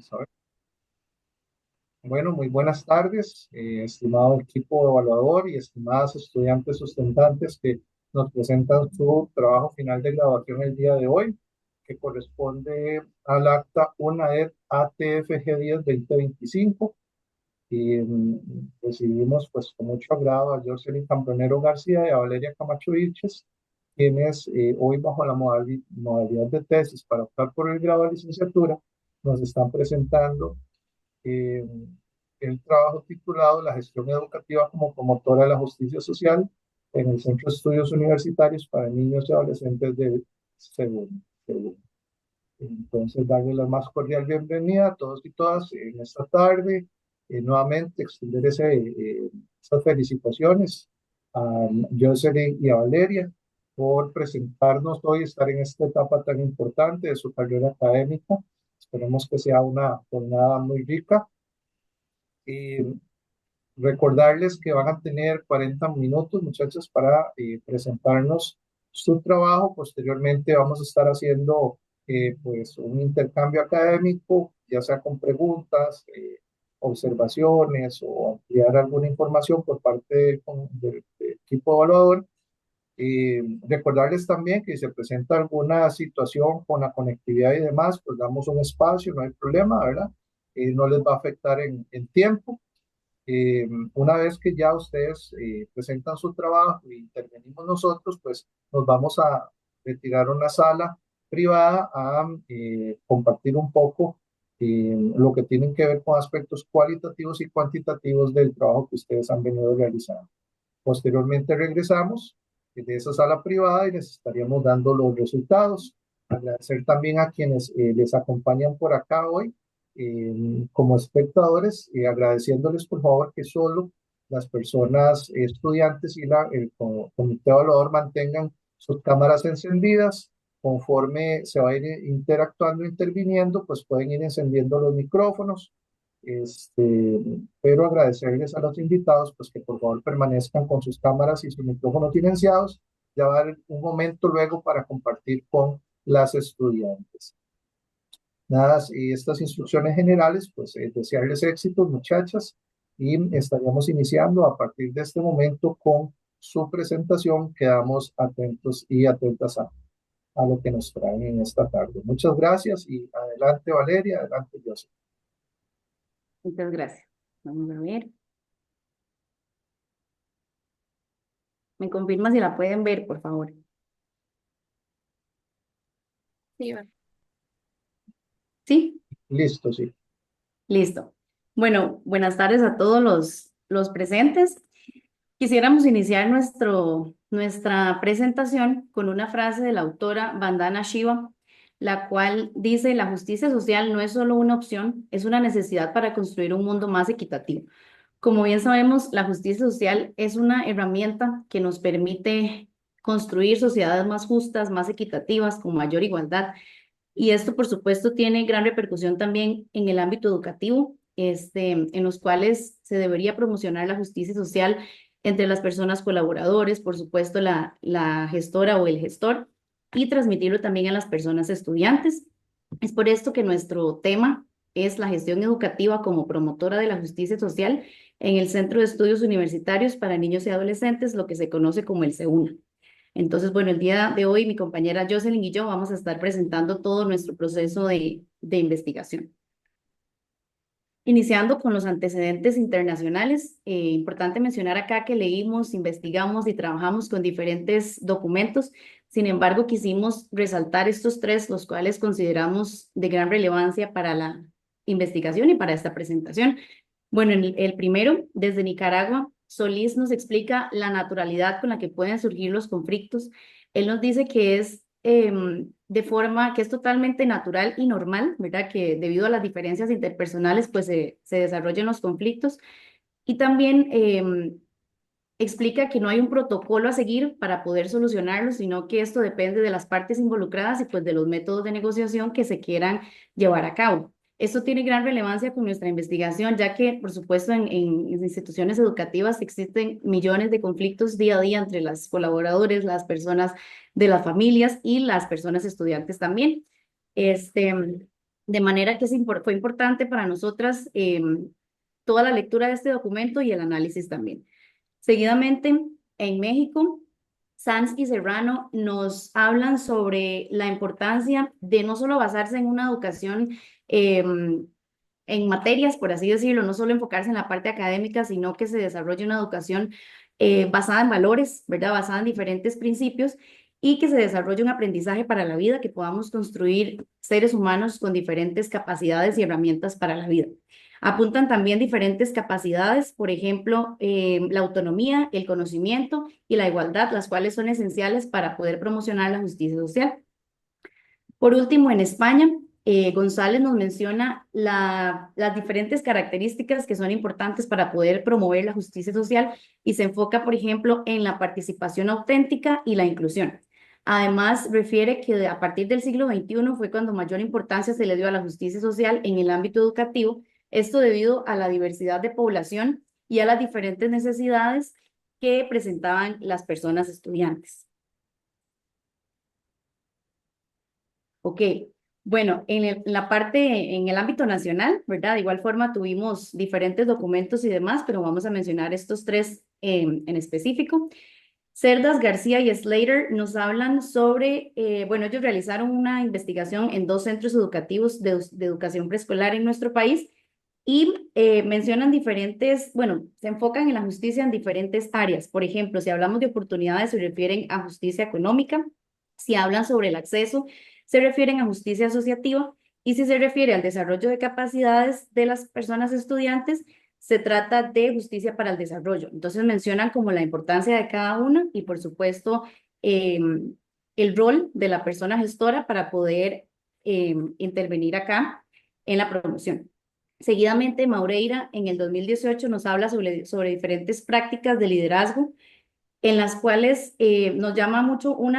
Vamos a ver. Bueno, muy buenas tardes, estimado equipo evaluador y estimadas estudiantes sustentantes que nos presentan su trabajo final de graduación el día de hoy, que corresponde al acta UNAED ATFG 10-2025. Y recibimos pues con mucho agrado a Jocelyn Cambronero García y a Valeria Camacho Vilches, quienes hoy bajo la modalidad de tesis para optar por el grado de licenciatura nos están presentando eh, el trabajo titulado La gestión educativa como promotora de la justicia social en el Centro de Estudios Universitarios para Niños y Adolescentes de segundo. Entonces, darle la más cordial bienvenida a todos y todas en esta tarde. Nuevamente, extender esas felicitaciones a Jocelyn y a Valeria por presentarnos hoy, estar en esta etapa tan importante de su carrera académica. Esperemos que sea una jornada muy rica. Y recordarles que van a tener 40 minutos, muchachos, para presentarnos su trabajo. Posteriormente vamos a estar haciendo pues un intercambio académico, ya sea con preguntas, observaciones o ampliar alguna información por parte del equipo evaluador. Recordarles también que si se presenta alguna situación con la conectividad y demás, pues damos un espacio, no hay problema, ¿verdad? No les va a afectar en tiempo. Una vez que ya ustedes presentan su trabajo y intervenimos nosotros, pues nos vamos a retirar a una sala privada a compartir un poco lo que tienen que ver con aspectos cualitativos y cuantitativos del trabajo que ustedes han venido realizando. Posteriormente regresamos de esa sala privada y les estaríamos dando los resultados. Agradecer también a quienes les acompañan por acá hoy como espectadores, agradeciéndoles por favor que solo las personas estudiantes y el comité evaluador mantengan sus cámaras encendidas. Conforme se va a ir interactuando, interviniendo, pues pueden ir encendiendo los micrófonos. Pero agradecerles a los invitados, pues que por favor permanezcan con sus cámaras y sus micrófonos silenciados. Ya va a haber un momento luego para compartir con las estudiantes. Nada, y estas instrucciones generales, pues desearles éxitos, muchachas, y estaríamos iniciando a partir de este momento con su presentación. Quedamos atentos y atentas a lo que nos traen en esta tarde. Muchas gracias y adelante Valeria, adelante José. Muchas gracias. Vamos a ver. ¿Me confirma si la pueden ver, por favor? Sí, ¿sí? Listo, sí. Listo. Bueno, buenas tardes a todos los presentes. Quisiéramos iniciar nuestra presentación con una frase de la autora Vandana Shiva, la cual dice: la justicia social no es solo una opción, es una necesidad para construir un mundo más equitativo. Como bien sabemos, la justicia social es una herramienta que nos permite construir sociedades más justas, más equitativas, con mayor igualdad. Y esto, por supuesto, tiene gran repercusión también en el ámbito educativo, en los cuales se debería promocionar la justicia social entre las personas colaboradores, por supuesto, la gestora o el gestor, y transmitirlo también a las personas estudiantes. Es por esto que nuestro tema es la gestión educativa como promotora de la justicia social en el Centro de Estudios Universitarios para Niños y Adolescentes, lo que se conoce como el CEUNA. Entonces, bueno, el día de hoy mi compañera Jocelyn y yo vamos a estar presentando todo nuestro proceso de investigación. Iniciando con los antecedentes internacionales, importante mencionar acá que leímos, investigamos y trabajamos con diferentes documentos. Sin embargo, quisimos resaltar estos tres, los cuales consideramos de gran relevancia para la investigación y para esta presentación. Bueno, el primero, desde Nicaragua, Solís nos explica la naturalidad con la que pueden surgir los conflictos. Él nos dice que es de forma que es totalmente natural y normal, ¿verdad? Que debido a las diferencias interpersonales, pues se desarrollan los conflictos. Y también explica que no hay un protocolo a seguir para poder solucionarlos, sino que esto depende de las partes involucradas y pues de los métodos de negociación que se quieran llevar a cabo. Esto tiene gran relevancia con nuestra investigación, ya que, por supuesto, en instituciones educativas existen millones de conflictos día a día entre los colaboradores, las personas de las familias y las personas estudiantes también. Este, De manera que fue importante para nosotras toda la lectura de este documento y el análisis también. Seguidamente, en México, Sanz y Serrano nos hablan sobre la importancia de no solo basarse en una educación en materias, por así decirlo, no solo enfocarse en la parte académica, sino que se desarrolle una educación basada en valores, ¿verdad? Basada en diferentes principios y que se desarrolle un aprendizaje para la vida, que podamos construir seres humanos con diferentes capacidades y herramientas para la vida. Apuntan también diferentes capacidades, por ejemplo, la autonomía, el conocimiento y la igualdad, las cuales son esenciales para poder promocionar la justicia social. Por último, en España, González nos menciona las diferentes características que son importantes para poder promover la justicia social y se enfoca, por ejemplo, en la participación auténtica y la inclusión. Además, refiere que a partir del siglo XXI fue cuando mayor importancia se le dio a la justicia social en el ámbito educativo, esto debido a la diversidad de población y a las diferentes necesidades que presentaban las personas estudiantes. Ok, bueno, en el ámbito nacional, ¿verdad? De igual forma tuvimos diferentes documentos y demás, pero vamos a mencionar estos tres en específico. Cerdas, García y Slater nos hablan sobre, bueno, ellos realizaron una investigación en dos centros educativos de educación preescolar en nuestro país y mencionan diferentes, bueno, se enfocan en la justicia en diferentes áreas. Por ejemplo, si hablamos de oportunidades, se refieren a justicia económica. Si hablan sobre el acceso, se refieren a justicia asociativa. Y si se refiere al desarrollo de capacidades de las personas estudiantes, se trata de justicia para el desarrollo. Entonces mencionan como la importancia de cada una y, por supuesto, el rol de la persona gestora para poder intervenir acá en la promoción. Seguidamente, Maureira en el 2018 nos habla sobre diferentes prácticas de liderazgo en las cuales nos llama muchísimo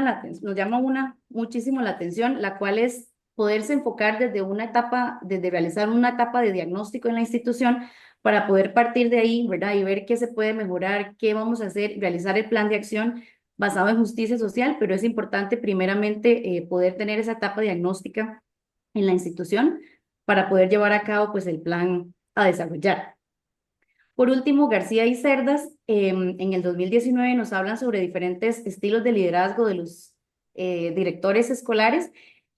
la atención, la cual es poderse enfocar desde realizar una etapa de diagnóstico en la institución para poder partir de ahí, ¿verdad? Y ver qué se puede mejorar, qué vamos a hacer, realizar el plan de acción basado en justicia social, pero es importante primeramente poder tener esa etapa diagnóstica en la institución para poder llevar a cabo pues el plan a desarrollar. Por último, García y Cerdas en el 2019 nos hablan sobre diferentes estilos de liderazgo de los directores escolares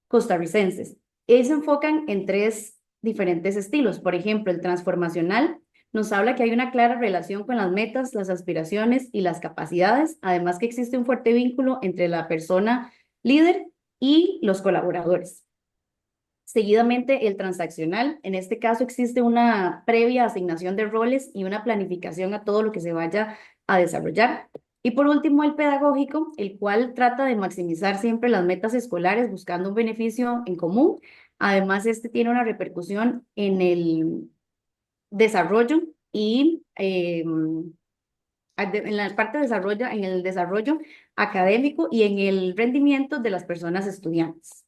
costarricenses. Ellos se enfocan en tres diferentes estilos. Por ejemplo, el transformacional nos habla que hay una clara relación con las metas, las aspiraciones y las capacidades, además que existe un fuerte vínculo entre la persona líder y los colaboradores. Seguidamente, el transaccional. En este caso existe una previa asignación de roles y una planificación a todo lo que se vaya a desarrollar. Y por último, el pedagógico, el cual trata de maximizar siempre las metas escolares buscando un beneficio en común. Además, este tiene una repercusión en el desarrollo y en la parte de desarrollo, en el desarrollo académico y en el rendimiento de las personas estudiantes.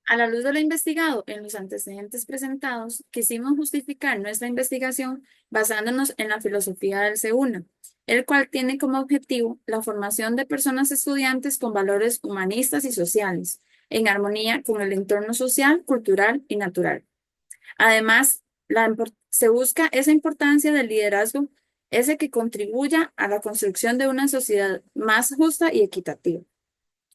A la luz de lo investigado en los antecedentes presentados, quisimos justificar nuestra investigación basándonos en la filosofía del CEUNA, el cual tiene como objetivo la formación de personas estudiantes con valores humanistas y sociales, en armonía con el entorno social, cultural y natural. Además, se busca esa importancia del liderazgo, ese que contribuya a la construcción de una sociedad más justa y equitativa.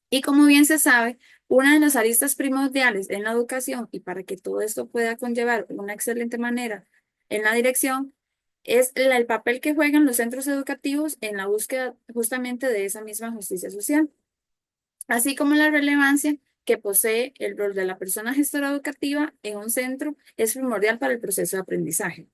Y como bien se sabe, una de las aristas primordiales en la educación y para que todo esto pueda conllevar una excelente manera en la dirección es el papel que juegan los centros educativos en la búsqueda justamente de esa misma justicia social, así como la relevancia que posee el rol de la persona gestora educativa en un centro es primordial para el proceso de aprendizaje.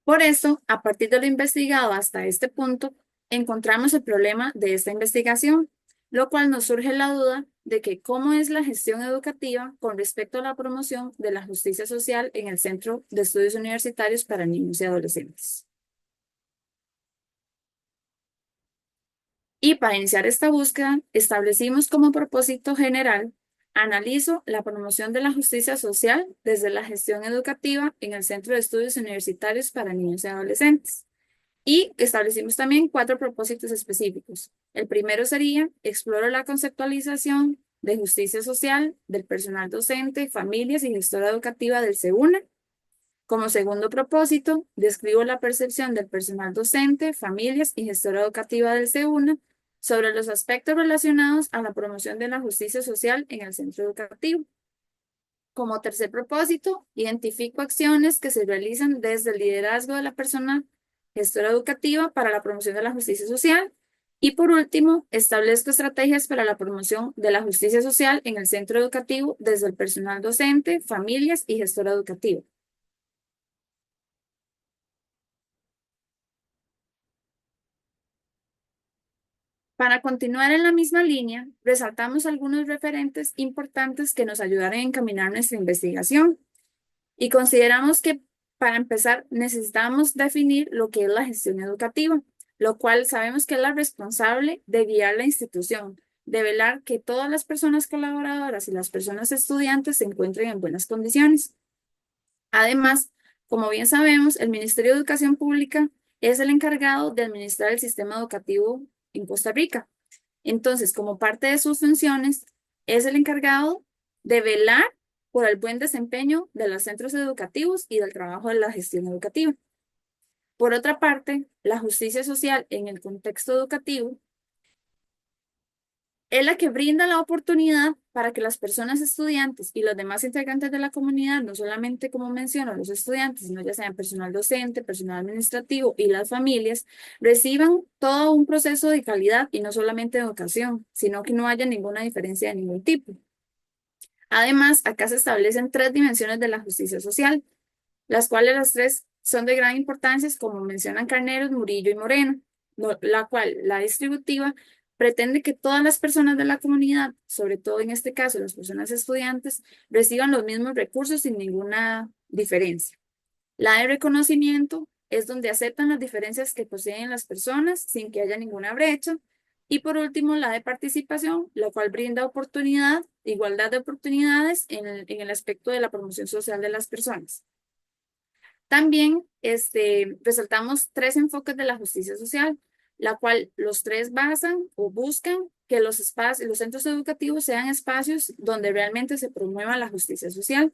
Por eso, a partir de lo investigado hasta este punto, encontramos el problema de esta investigación, lo cual nos surge la duda de que cómo es la gestión educativa con respecto a la promoción de la justicia social en el Centro de Estudios Universitarios para Niños y Adolescentes. Y para iniciar esta búsqueda, establecimos como propósito general: analizo la promoción de la justicia social desde la gestión educativa en el Centro de Estudios Universitarios para Niños y Adolescentes. Y establecimos también 4 propósitos específicos. El primero sería, exploro la conceptualización de justicia social del personal docente, familias y gestora educativa del SEUNA. Como segundo propósito, describo la percepción del personal docente, familias y gestora educativa del SEUNA sobre los aspectos relacionados a la promoción de la justicia social en el centro educativo. Como tercer propósito, identifico acciones que se realizan desde el liderazgo de la persona gestora educativa para la promoción de la justicia social. Y por último, establezco estrategias para la promoción de la justicia social en el centro educativo desde el personal docente, familias y gestora educativa. Para continuar en la misma línea, resaltamos algunos referentes importantes que nos ayudaron a encaminar nuestra investigación y consideramos que para empezar necesitamos definir lo que es la gestión educativa, lo cual sabemos que es la responsable de guiar la institución, de velar que todas las personas colaboradoras y las personas estudiantes se encuentren en buenas condiciones. Además, como bien sabemos, el Ministerio de Educación Pública es el encargado de administrar el sistema educativo en Costa Rica. Entonces, como parte de sus funciones, es el encargado de velar por el buen desempeño de los centros educativos y del trabajo de la gestión educativa. Por otra parte, la justicia social en el contexto educativo es la que brinda la oportunidad para que las personas estudiantes y los demás integrantes de la comunidad, no solamente como menciono los estudiantes, sino ya sean personal docente, personal administrativo y las familias, reciban todo un proceso de calidad y no solamente de educación, sino que no haya ninguna diferencia de ningún tipo. Además, acá se establecen 3 dimensiones de la justicia social, las cuales las 3 son de gran importancia, como mencionan Carneros, Murillo y Moreno, la cual, la distributiva, pretende que todas las personas de la comunidad, sobre todo en este caso las personas estudiantes, reciban los mismos recursos sin ninguna diferencia. La de reconocimiento es donde aceptan las diferencias que poseen las personas sin que haya ninguna brecha. Y por último, la de participación, la cual brinda oportunidad, igualdad de oportunidades en el aspecto de la promoción social de las personas. También resaltamos 3 enfoques de la justicia social, la cual los 3 basan o buscan que los centros educativos sean espacios donde realmente se promueva la justicia social,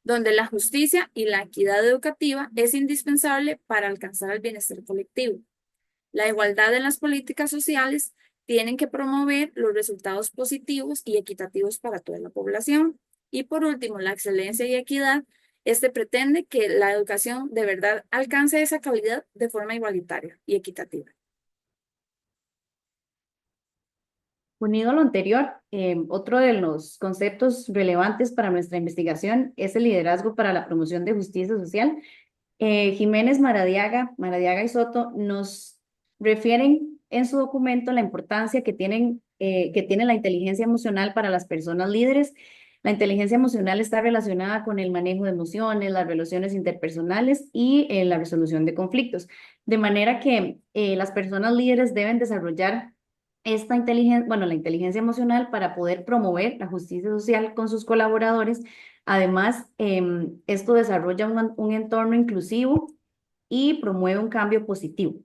donde la justicia y la equidad educativa es indispensable para alcanzar el bienestar colectivo. La igualdad en las políticas sociales tienen que promover los resultados positivos y equitativos para toda la población. Y por último, la excelencia y equidad. Pretende que la educación de verdad alcance esa calidad de forma igualitaria y equitativa. Unido a lo anterior, otro de los conceptos relevantes para nuestra investigación es el liderazgo para la promoción de justicia social. Jiménez, Maradiaga y Soto nos refieren en su documento la importancia que tiene la inteligencia emocional para las personas líderes. La inteligencia emocional está relacionada con el manejo de emociones, las relaciones interpersonales y la resolución de conflictos. De manera que las personas líderes deben desarrollar la inteligencia emocional para poder promover la justicia social con sus colaboradores. Además, esto desarrolla un entorno inclusivo y promueve un cambio positivo.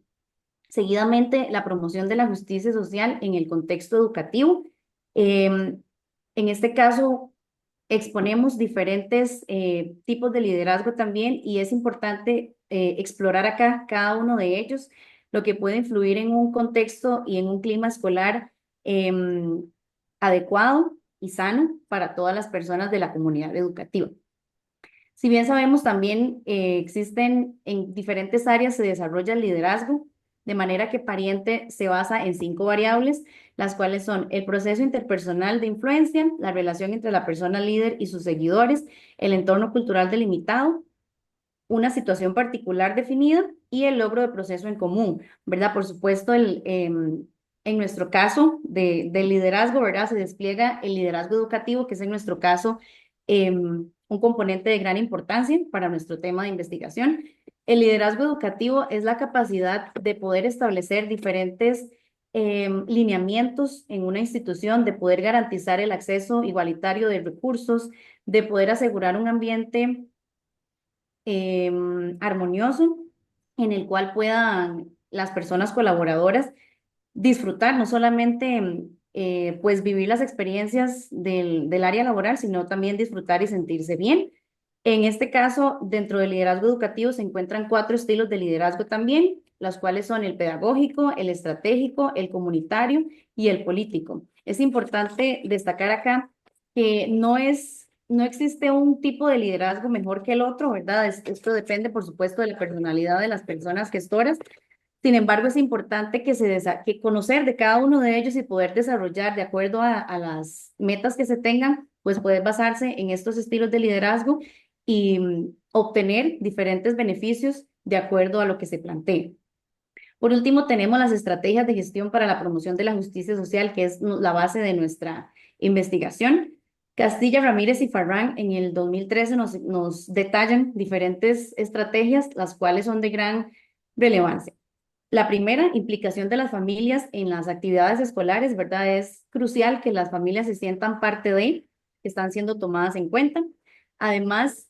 Seguidamente, la promoción de la justicia social en el contexto educativo. En este caso, exponemos diferentes tipos de liderazgo también y es importante explorar acá cada uno de ellos, lo que puede influir en un contexto y en un clima escolar adecuado y sano para todas las personas de la comunidad educativa. Si bien sabemos también existen en diferentes áreas se desarrolla el liderazgo, de manera que Pariente se basa en 5 variables, las cuales son el proceso interpersonal de influencia, la relación entre la persona líder y sus seguidores, el entorno cultural delimitado, una situación particular definida y el logro de proceso en común, ¿verdad? Por supuesto, en nuestro caso de liderazgo, ¿verdad? Se despliega el liderazgo educativo, que es en nuestro caso un componente de gran importancia para nuestro tema de investigación. El liderazgo educativo es la capacidad de poder establecer diferentes lineamientos en una institución, de poder garantizar el acceso igualitario de recursos, de poder asegurar un ambiente armonioso en el cual puedan las personas colaboradoras disfrutar, no solamente pues vivir las experiencias del área laboral, sino también disfrutar y sentirse bien. En este caso, dentro del liderazgo educativo se encuentran 4 estilos de liderazgo también, las cuales son el pedagógico, el estratégico, el comunitario y el político. Es importante destacar acá que no existe un tipo de liderazgo mejor que el otro, ¿verdad? Esto depende, por supuesto, de la personalidad de las personas gestoras. Sin embargo, es importante que conocer de cada uno de ellos y poder desarrollar de acuerdo a las metas que se tengan, pues poder basarse en estos estilos de liderazgo y obtener diferentes beneficios de acuerdo a lo que se plantee. Por último, tenemos las estrategias de gestión para la promoción de la justicia social, que es la base de nuestra investigación. Castilla, Ramírez y Farrán en el 2013 nos detallan diferentes estrategias, las cuales son de gran relevancia. La primera, implicación de las familias en las actividades escolares, ¿verdad? Es crucial que las familias se sientan parte que están siendo tomadas en cuenta. Además,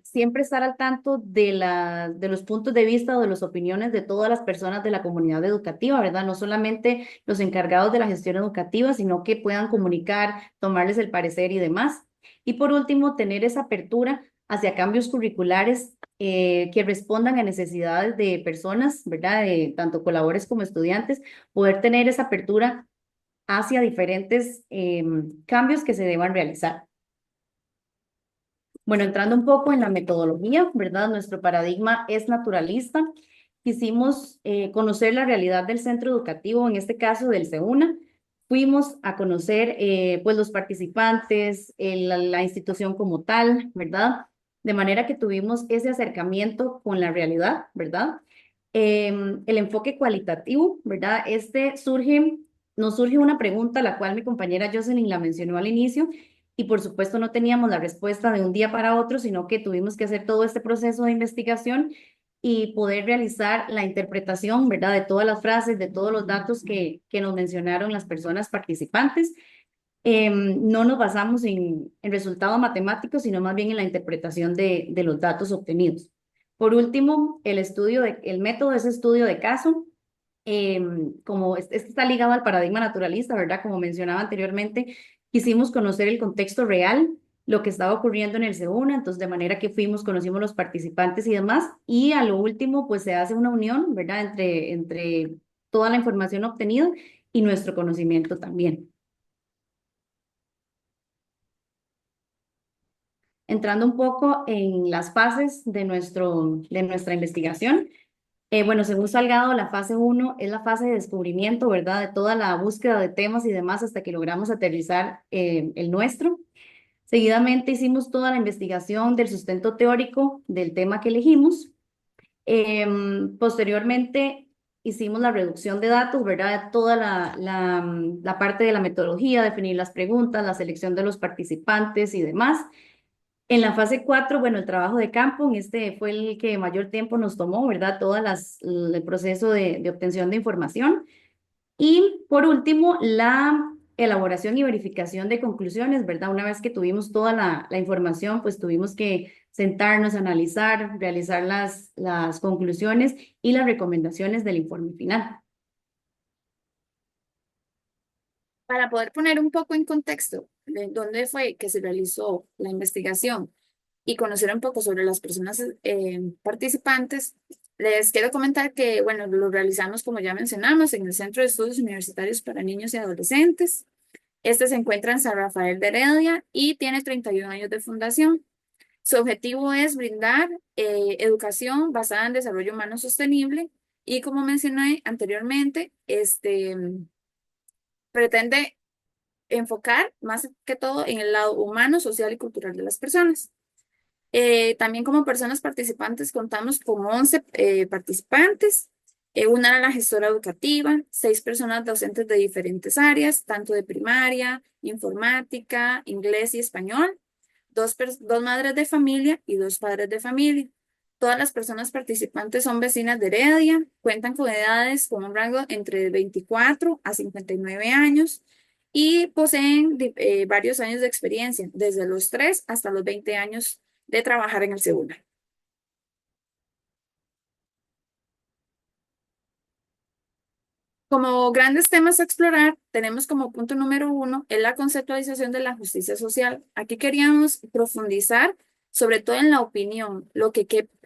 siempre estar al tanto de los puntos de vista o de las opiniones de todas las personas de la comunidad educativa, ¿verdad? No solamente los encargados de la gestión educativa, sino que puedan comunicar, tomarles el parecer y demás. Y por último, tener esa apertura hacia cambios curriculares que respondan a necesidades de personas, ¿verdad? De tanto colaboradores como estudiantes, poder tener esa apertura hacia diferentes cambios que se deban realizar. Bueno, entrando un poco en la metodología, ¿verdad? Nuestro paradigma es naturalista. Quisimos conocer la realidad del centro educativo, en este caso del CEUNA. Fuimos a conocer pues los participantes, la institución como tal, ¿verdad? De manera que tuvimos ese acercamiento con la realidad, ¿verdad? El enfoque cualitativo, ¿verdad? Nos surge una pregunta, la cual mi compañera Jocelyn la mencionó al inicio, y por supuesto no teníamos la respuesta de un día para otro, sino que tuvimos que hacer todo este proceso de investigación y poder realizar la interpretación, ¿verdad? De todas las frases, de todos los datos que nos mencionaron las personas participantes. No nos basamos en resultados matemáticos, sino más bien en la interpretación de los datos obtenidos. Por último, el método es estudio de caso. Como este está ligado al paradigma naturalista, ¿verdad? Como mencionaba anteriormente, quisimos conocer el contexto real, lo que estaba ocurriendo en el CEUNA, entonces de manera que conocimos los participantes y demás, y a lo último, pues se hace una unión, ¿verdad? Entre toda la información obtenida y nuestro conocimiento también. Entrando un poco en las fases de nuestra investigación. Bueno, según Salgado, la fase 1 es la fase de descubrimiento, ¿verdad? De toda la búsqueda de temas y demás hasta que logramos aterrizar el nuestro. Seguidamente hicimos toda la investigación del sustento teórico del tema que elegimos. Posteriormente hicimos la reducción de datos, ¿verdad? Toda la parte de la metodología, definir las preguntas, la selección de los participantes y demás. En la fase 4, bueno, el trabajo de campo, este fue el que mayor tiempo nos tomó, ¿verdad? El proceso de obtención de información. Y por último, la elaboración y verificación de conclusiones, ¿verdad? Una vez que tuvimos toda la información, pues tuvimos que sentarnos, analizar, realizar las conclusiones y las recomendaciones del informe final. Para poder poner un poco en contexto de dónde fue que se realizó la investigación y conocer un poco sobre las personas participantes, les quiero comentar que, bueno, lo realizamos, como ya mencionamos, en el Centro de Estudios Universitarios para Niños y Adolescentes. Este se encuentra en San Rafael de Heredia y tiene 31 años de fundación. Su objetivo es brindar educación basada en desarrollo humano sostenible y, como mencioné anteriormente, pretende enfocar más que todo en el lado humano, social y cultural de las personas. También como personas participantes contamos con 11 participantes, una era la gestora educativa, 6 personas docentes de diferentes áreas, tanto de primaria, informática, inglés y español, dos madres de familia y 2 padres de familia. Todas las personas participantes son vecinas de Heredia, cuentan con edades con un rango entre 24 a 59 años y poseen varios años de experiencia, desde los 3 hasta los 20 años de trabajar en el CEUNA. Como grandes temas a explorar, tenemos como punto número 1 es la conceptualización de la justicia social. Aquí queríamos profundizar sobre todo en la opinión,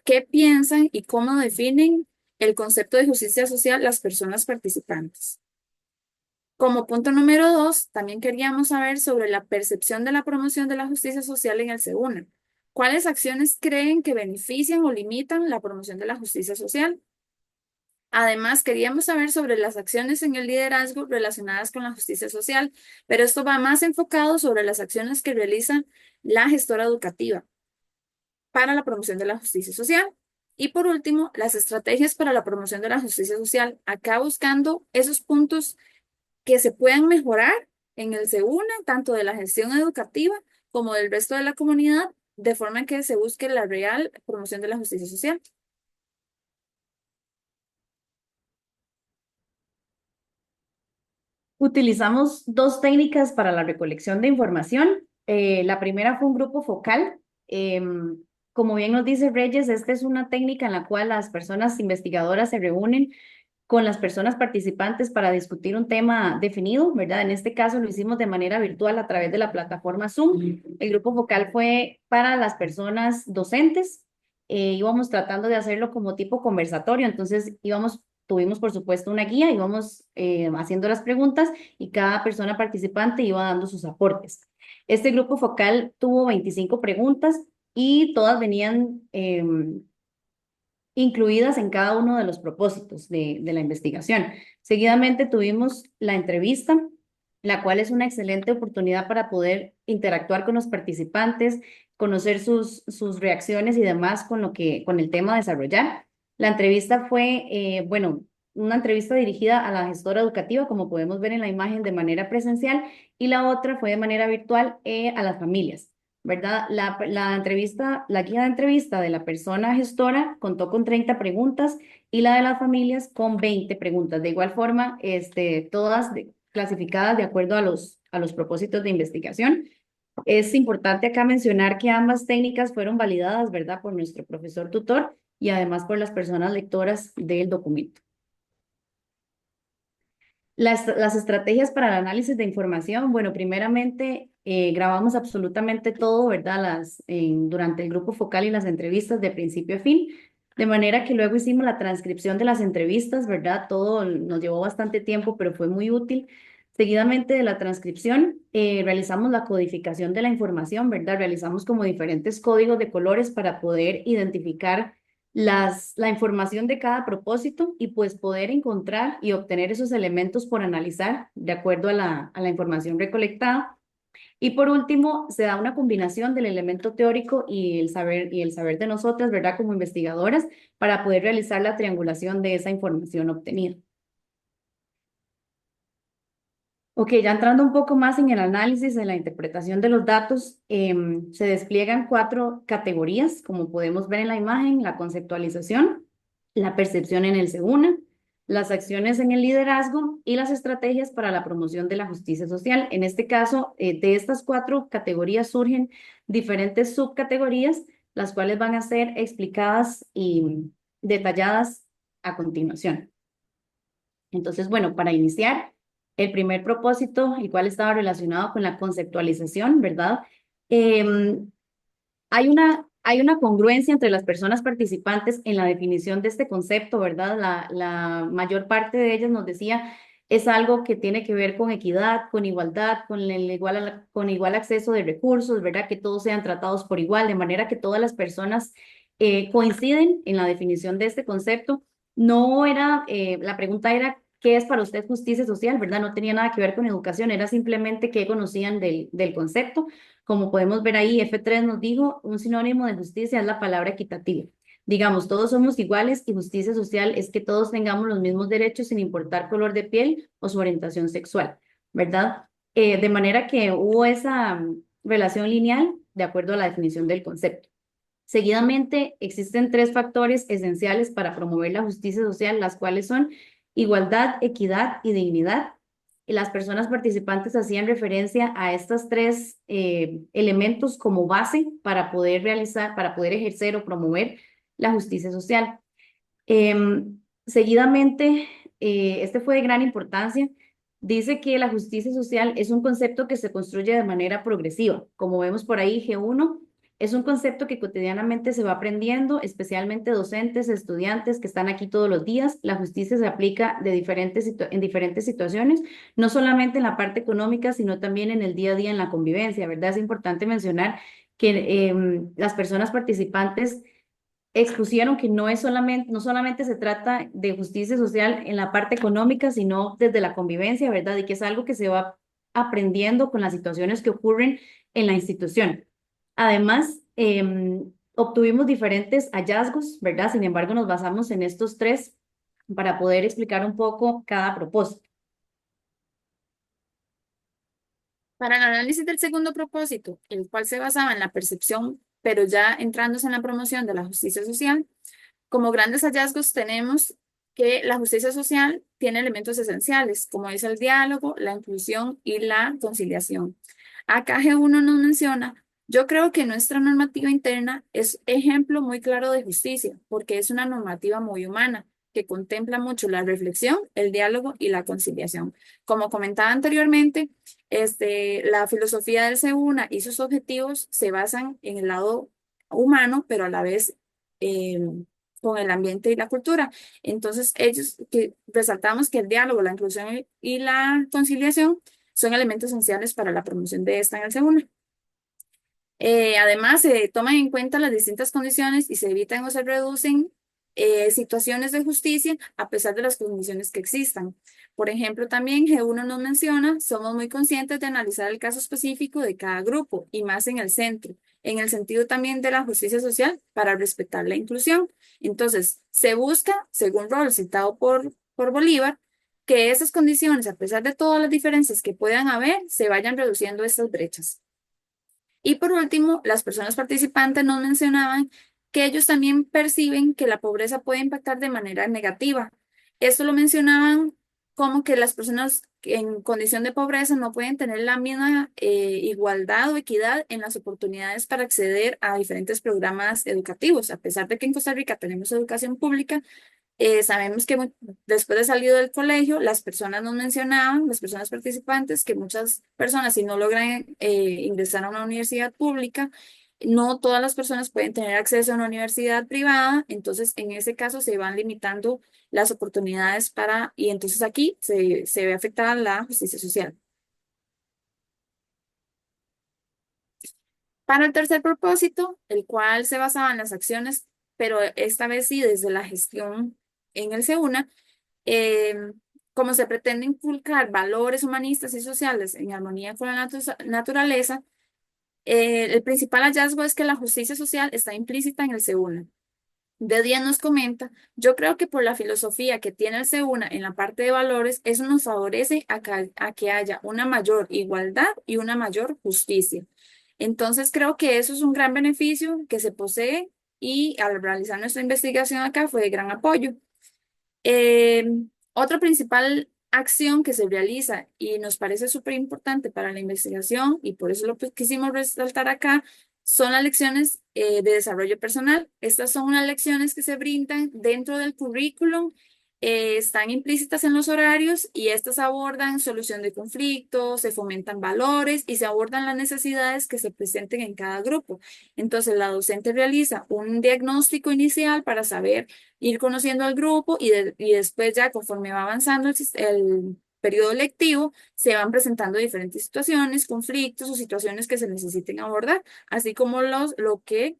qué piensan y cómo definen el concepto de justicia social las personas participantes. Como punto número 2, también queríamos saber sobre la percepción de la promoción de la justicia social en el SEUNA. ¿Cuáles acciones creen que benefician o limitan la promoción de la justicia social? Además, queríamos saber sobre las acciones en el liderazgo relacionadas con la justicia social, pero esto va más enfocado sobre las acciones que realiza la gestora educativa para la promoción de la justicia social. Y por último, las estrategias para la promoción de la justicia social, acá buscando esos puntos que se puedan mejorar en el SEUNA, tanto de la gestión educativa como del resto de la comunidad, de forma que se busque la real promoción de la justicia social. Utilizamos dos técnicas para la recolección de información. La primera fue un grupo focal. Como bien nos dice Reyes, esta es una técnica en la cual las personas investigadoras se reúnen con las personas participantes para discutir un tema definido, ¿verdad? En este caso lo hicimos de manera virtual a través de la plataforma Zoom. El grupo focal fue para las personas docentes. Íbamos tratando de hacerlo como tipo conversatorio, entonces tuvimos por supuesto una guía, íbamos haciendo las preguntas y cada persona participante iba dando sus aportes. Este grupo focal tuvo 25 preguntas y todas venían incluidas en cada uno de los propósitos de la investigación. Seguidamente tuvimos la entrevista, la cual es una excelente oportunidad para poder interactuar con los participantes, conocer sus reacciones y demás con el tema a desarrollar. La entrevista fue, una entrevista dirigida a la gestora educativa, como podemos ver en la imagen, de manera presencial, y la otra fue de manera virtual a las familias. ¿Verdad? La guía de entrevista de la persona gestora contó con 30 preguntas y la de las familias con 20 preguntas. De igual forma, todas clasificadas de acuerdo a los propósitos de investigación. Es importante acá mencionar que ambas técnicas fueron validadas, ¿verdad?, por nuestro profesor tutor y además por las personas lectoras del documento. Las estrategias para el análisis de información, bueno, primeramente grabamos absolutamente todo, ¿verdad? Durante el grupo focal y las entrevistas de principio a fin, de manera que luego hicimos la transcripción de las entrevistas, ¿verdad? Todo nos llevó bastante tiempo, pero fue muy útil. Seguidamente de la transcripción, realizamos la codificación de la información, ¿verdad? Realizamos como diferentes códigos de colores para poder identificar la información de cada propósito y pues poder encontrar y obtener esos elementos por analizar de acuerdo a la información recolectada. Y por último, se da una combinación del elemento teórico y el saber de nosotras, ¿verdad?, como investigadoras, para poder realizar la triangulación de esa información obtenida. Ok, ya entrando un poco más en el análisis, en la interpretación de los datos, se despliegan 4 categorías, como podemos ver en la imagen: la conceptualización, la percepción en el SEUNA, las acciones en el liderazgo y las estrategias para la promoción de la justicia social. En este caso, de estas 4 categorías surgen diferentes subcategorías, las cuales van a ser explicadas y detalladas a continuación. Entonces, bueno, para iniciar, el primer propósito, el cual estaba relacionado con la conceptualización, ¿verdad? Hay una congruencia entre las personas participantes en la definición de este concepto, ¿verdad? La mayor parte de ellas nos decía, es algo que tiene que ver con equidad, con igualdad, con igual acceso de recursos, ¿verdad? Que todos sean tratados por igual, de manera que todas las personas coinciden en la definición de este concepto. No era, la pregunta era, ¿qué es para usted justicia social? ¿Verdad? No tenía nada que ver con educación, era simplemente qué conocían del concepto. Como podemos ver ahí, F3 nos dijo, un sinónimo de justicia es la palabra equitativa. Digamos, todos somos iguales y justicia social es que todos tengamos los mismos derechos sin importar color de piel o su orientación sexual, ¿verdad? De manera que hubo esa relación lineal de acuerdo a la definición del concepto. Seguidamente, existen 3 factores esenciales para promover la justicia social, las cuales son igualdad, equidad y dignidad. Y las personas participantes hacían referencia a estos 3 elementos como base para poder ejercer o promover la justicia social. Seguidamente, este fue de gran importancia. Dice que la justicia social es un concepto que se construye de manera progresiva. Como vemos por ahí, G1 es un concepto que cotidianamente se va aprendiendo, especialmente docentes, estudiantes que están aquí todos los días. La justicia se aplica en diferentes situaciones, no solamente en la parte económica, sino también en el día a día, en la convivencia, ¿verdad? Es importante mencionar que las personas participantes expusieron que no solamente se trata de justicia social en la parte económica, sino desde la convivencia, ¿verdad? Y que es algo que se va aprendiendo con las situaciones que ocurren en la institución. Además, obtuvimos diferentes hallazgos, ¿verdad? Sin embargo, nos basamos en estos tres para poder explicar un poco cada propósito. Para el análisis del segundo propósito, el cual se basaba en la percepción, pero ya entrándose en la promoción de la justicia social, como grandes hallazgos tenemos que la justicia social tiene elementos esenciales, como es el diálogo, la inclusión y la conciliación. Acá G1 nos menciona, yo creo que nuestra normativa interna es ejemplo muy claro de justicia, porque es una normativa muy humana, que contempla mucho la reflexión, el diálogo y la conciliación. Como comentaba anteriormente, la filosofía del C1 y sus objetivos se basan en el lado humano, pero a la vez con el ambiente y la cultura. Entonces, ellos que resaltamos que el diálogo, la inclusión y la conciliación son elementos esenciales para la promoción de esta en el segundo. Además, se toman en cuenta las distintas condiciones y se evitan o se reducen situaciones de justicia a pesar de las condiciones que existan. Por ejemplo, también G1 nos menciona, somos muy conscientes de analizar el caso específico de cada grupo y más en el centro, en el sentido también de la justicia social para respetar la inclusión. Entonces, se busca, según Rawls citado por Bolívar, que esas condiciones, a pesar de todas las diferencias que puedan haber, se vayan reduciendo estas brechas. Y por último, las personas participantes nos mencionaban que ellos también perciben que la pobreza puede impactar de manera negativa. Esto lo mencionaban como que las personas en condición de pobreza no pueden tener la misma igualdad o equidad en las oportunidades para acceder a diferentes programas educativos. A pesar de que en Costa Rica tenemos educación pública, sabemos que después de salir del colegio, las personas nos mencionaban, las personas participantes, que muchas personas, si no logran ingresar a una universidad pública, no todas las personas pueden tener acceso a una universidad privada, entonces en ese caso se van limitando las oportunidades y entonces aquí se ve afectada la justicia social. Para el tercer propósito, el cual se basaba en las acciones, pero esta vez sí desde la gestión en el SEUNA, eh, como se pretende inculcar valores humanistas y sociales en armonía con la naturaleza, el principal hallazgo es que la justicia social está implícita en el SEUNA. De Díaz nos comenta, yo creo que por la filosofía que tiene el SEUNA en la parte de valores, eso nos favorece a que haya una mayor igualdad y una mayor justicia. Entonces creo que eso es un gran beneficio que se posee y al realizar nuestra investigación acá fue de gran apoyo. Eh, Otra principal acción que se realiza y nos parece súper importante para la investigación y por eso lo quisimos resaltar acá son las lecciones de desarrollo personal. Estas son unas lecciones que se brindan dentro del currículum, están implícitas en los horarios y estas abordan solución de conflictos, se fomentan valores y se abordan las necesidades que se presenten en cada grupo. Entonces, la docente realiza un diagnóstico inicial para saber ir conociendo al grupo y después ya conforme va avanzando el periodo lectivo, se van presentando diferentes situaciones, conflictos o situaciones que se necesiten abordar, así como lo que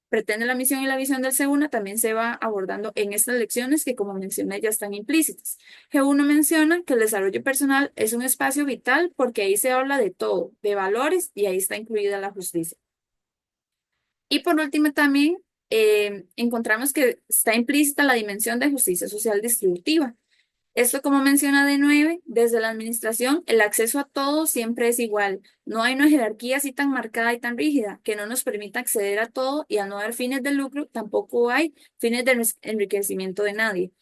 pretende la misión y la visión del C1 también se va abordando en estas lecciones que, como mencioné, ya están implícitas. G1 menciona que el desarrollo personal es un espacio vital porque ahí se habla de todo, de valores y ahí está incluida la justicia. Y por último también encontramos que está implícita la dimensión de justicia social distributiva. Esto, como menciona de 9, desde la administración, el acceso a todo siempre es igual. No hay una jerarquía así tan marcada y tan rígida que no nos permita acceder a todo y al no haber fines de lucro, tampoco hay fines de enriquecimiento de nadie.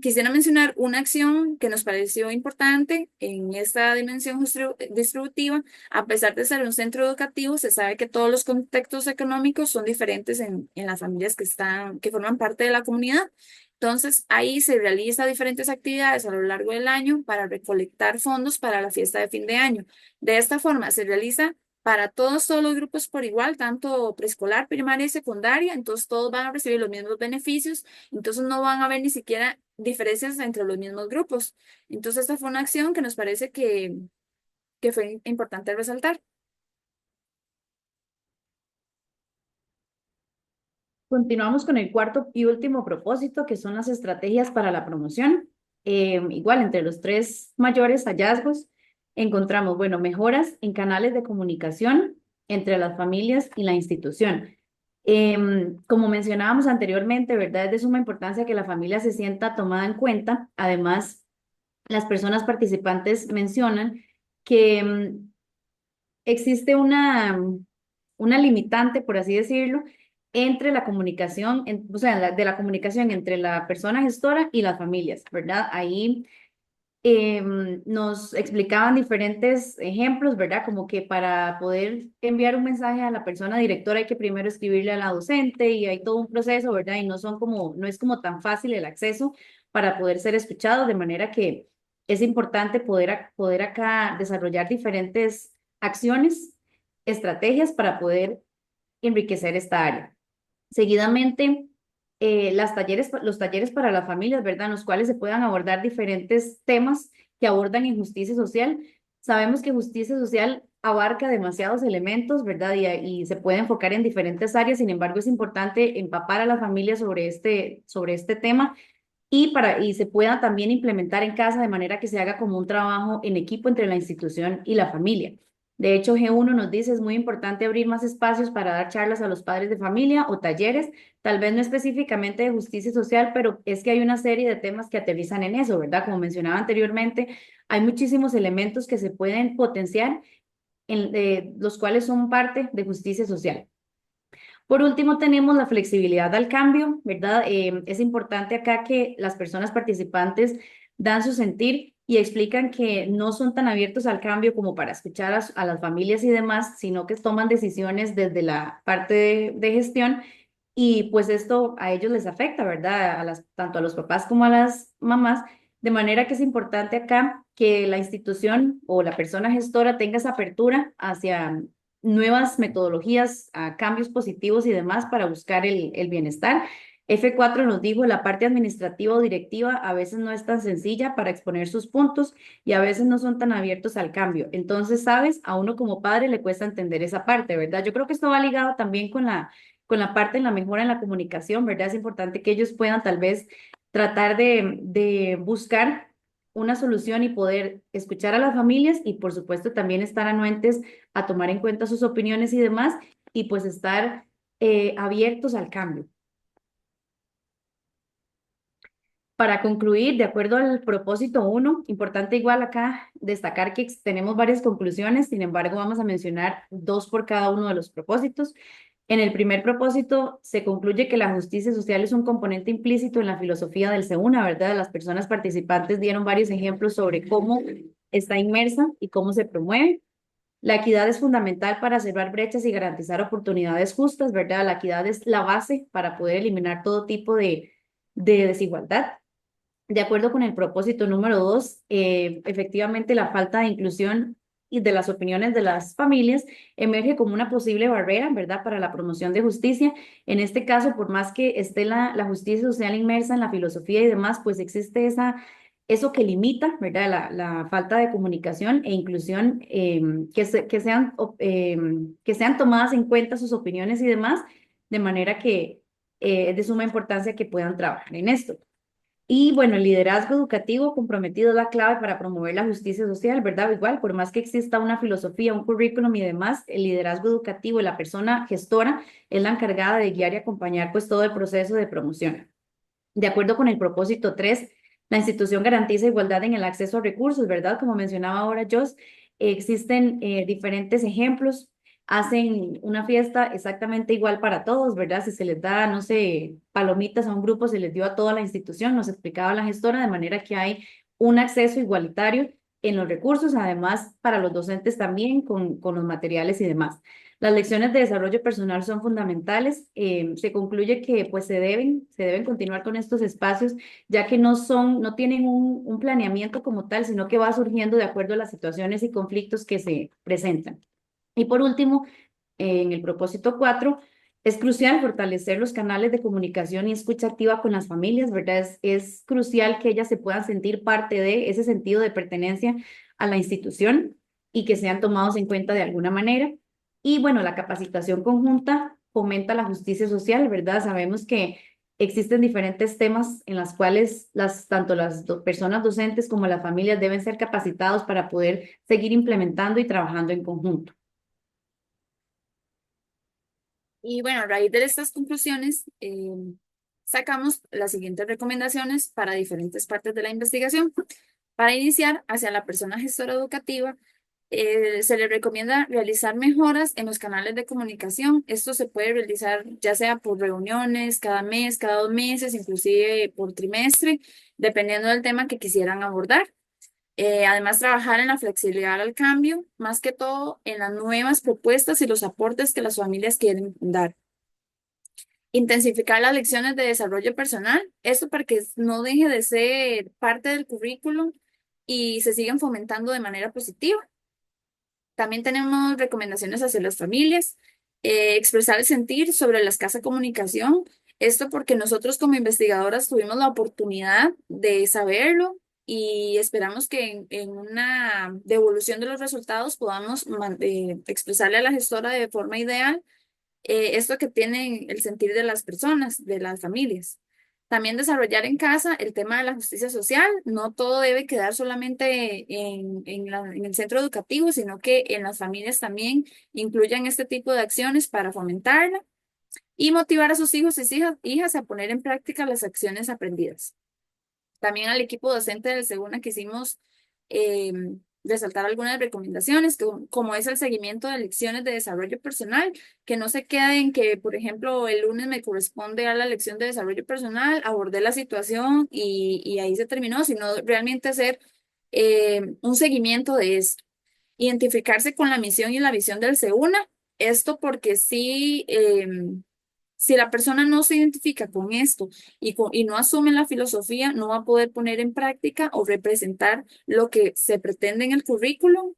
Quisiera mencionar una acción que nos pareció importante en esta dimensión distributiva. A pesar de ser un centro educativo, se sabe que todos los contextos económicos son diferentes en las familias que forman parte de la comunidad. Entonces, ahí se realizan diferentes actividades a lo largo del año para recolectar fondos para la fiesta de fin de año. De esta forma, se realiza para todos los grupos por igual, tanto preescolar, primaria y secundaria. Entonces, todos van a recibir los mismos beneficios. Entonces, no van a haber ni siquiera diferencias entre los mismos grupos. Entonces, esta fue una acción que nos parece que fue importante resaltar. Continuamos con el cuarto y último propósito, que son las estrategias para la promoción. Igual, entre los tres mayores hallazgos, encontramos, bueno, mejoras en canales de comunicación entre las familias y la institución. Como mencionábamos anteriormente, ¿verdad? Es de suma importancia que la familia se sienta tomada en cuenta. Además, las personas participantes mencionan que existe una limitante, por así decirlo, entre la comunicación, o sea, de la comunicación entre la persona gestora y las familias, ¿verdad? Ahí nos explicaban diferentes ejemplos, ¿verdad? Como que para poder enviar un mensaje a la persona directora hay que primero escribirle a la docente y hay todo un proceso, ¿verdad? Y no es como tan fácil el acceso para poder ser escuchado, de manera que es importante poder acá desarrollar diferentes acciones, estrategias para poder enriquecer esta área. Seguidamente, los talleres para las familias, ¿verdad? En los cuales se puedan abordar diferentes temas que abordan en justicia social. Sabemos que justicia social abarca demasiados elementos, ¿verdad? Y se puede enfocar en diferentes áreas. Sin embargo, es importante empapar a la familia sobre este tema y se pueda también implementar en casa de manera que se haga como un trabajo en equipo entre la institución y la familia. De hecho, G1 nos dice es muy importante abrir más espacios para dar charlas a los padres de familia o talleres, tal vez no específicamente de justicia social, pero es que hay una serie de temas que aterrizan en eso, ¿verdad? Como mencionaba anteriormente, hay muchísimos elementos que se pueden potenciar, los cuales son parte de justicia social. Por último, tenemos la flexibilidad al cambio, ¿verdad? Es importante acá que las personas participantes dan su sentir y explican que no son tan abiertos al cambio como para escuchar a las familias y demás, sino que toman decisiones desde la parte de gestión y pues esto a ellos les afecta, ¿verdad? Tanto a los papás como a las mamás, de manera que es importante acá que la institución o la persona gestora tenga esa apertura hacia nuevas metodologías, a cambios positivos y demás para buscar el bienestar. F4 nos dijo, la parte administrativa o directiva a veces no es tan sencilla para exponer sus puntos y a veces no son tan abiertos al cambio. Entonces, sabes, a uno como padre le cuesta entender esa parte, ¿verdad? Yo creo que esto va ligado también con la parte en la mejora en la comunicación, ¿verdad? Es importante que ellos puedan tal vez tratar de buscar una solución y poder escuchar a las familias y por supuesto también estar anuentes a tomar en cuenta sus opiniones y demás y pues estar abiertos al cambio. Para concluir, de acuerdo al propósito 1, importante igual acá destacar que tenemos varias conclusiones, sin embargo vamos a mencionar 2 por cada uno de los propósitos. En el primer propósito se concluye que la justicia social es un componente implícito en la filosofía del SEUNA, ¿verdad? Las personas participantes dieron varios ejemplos sobre cómo está inmersa y cómo se promueve. La equidad es fundamental para cerrar brechas y garantizar oportunidades justas, ¿verdad? La equidad es la base para poder eliminar todo tipo de desigualdad. De acuerdo con el propósito número 2, efectivamente la falta de inclusión y de las opiniones de las familias emerge como una posible barrera, ¿verdad?, para la promoción de justicia. En este caso, por más que esté la justicia social inmersa en la filosofía y demás, pues existe eso que limita, ¿verdad?, la falta de comunicación e inclusión, que sean tomadas en cuenta sus opiniones y demás, de manera que es de suma importancia que puedan trabajar en esto. Y bueno, el liderazgo educativo comprometido es la clave para promover la justicia social, ¿verdad? Igual, por más que exista una filosofía, un currículum y demás, el liderazgo educativo y la persona gestora es la encargada de guiar y acompañar pues todo el proceso de promoción. De acuerdo con el propósito 3, la institución garantiza igualdad en el acceso a recursos, ¿verdad? Como mencionaba ahora Jos, existen diferentes ejemplos, hacen una fiesta exactamente igual para todos, ¿verdad? Si se les da, no sé, palomitas a un grupo, se les dio a toda la institución, nos explicaba la gestora, de manera que hay un acceso igualitario en los recursos, además para los docentes también con los materiales y demás. Las lecciones de desarrollo personal son fundamentales. Se concluye que pues se deben continuar con estos espacios, ya que no tienen un planeamiento como tal, sino que va surgiendo de acuerdo a las situaciones y conflictos que se presentan. Y por último, en el propósito 4, es crucial fortalecer los canales de comunicación y escucha activa con las familias, ¿verdad? Es crucial que ellas se puedan sentir parte de ese sentido de pertenencia a la institución y que sean tomados en cuenta de alguna manera. Y bueno, la capacitación conjunta fomenta la justicia social, ¿verdad? Sabemos que existen diferentes temas en las cuales tanto las personas docentes como las familias deben ser capacitados para poder seguir implementando y trabajando en conjunto. Y bueno, a raíz de estas conclusiones, sacamos las siguientes recomendaciones para diferentes partes de la investigación. Para iniciar, hacia la persona gestora educativa, se le recomienda realizar mejoras en los canales de comunicación. Esto se puede realizar ya sea por reuniones, cada mes, cada 2 meses, inclusive por trimestre, dependiendo del tema que quisieran abordar. Además, trabajar en la flexibilidad al cambio, más que todo en las nuevas propuestas y los aportes que las familias quieren dar. Intensificar las lecciones de desarrollo personal, esto para que no deje de ser parte del currículum y se sigan fomentando de manera positiva. También tenemos recomendaciones hacia las familias, expresar el sentir sobre la escasa comunicación. Esto porque nosotros como investigadoras tuvimos la oportunidad de saberlo y esperamos que en una devolución de los resultados podamos expresarle a la gestora de forma ideal esto que tiene el sentir de las personas, de las familias. También desarrollar en casa el tema de la justicia social. No todo debe quedar solamente en el centro educativo, sino que en las familias también incluyan este tipo de acciones para fomentarla y motivar a sus hijos y hijas a poner en práctica las acciones aprendidas. También al equipo docente del Seguna quisimos eh, resaltar algunas recomendaciones, como es el seguimiento de lecciones de desarrollo personal, que no se quede en que, por ejemplo, el lunes me corresponde a la lección de desarrollo personal, abordé la situación y ahí se terminó, sino realmente hacer un seguimiento de esto. Identificarse con la misión y la visión del SEUNA, esto porque sí. Si la persona no se identifica con esto y no asume la filosofía, no va a poder poner en práctica o representar lo que se pretende en el currículum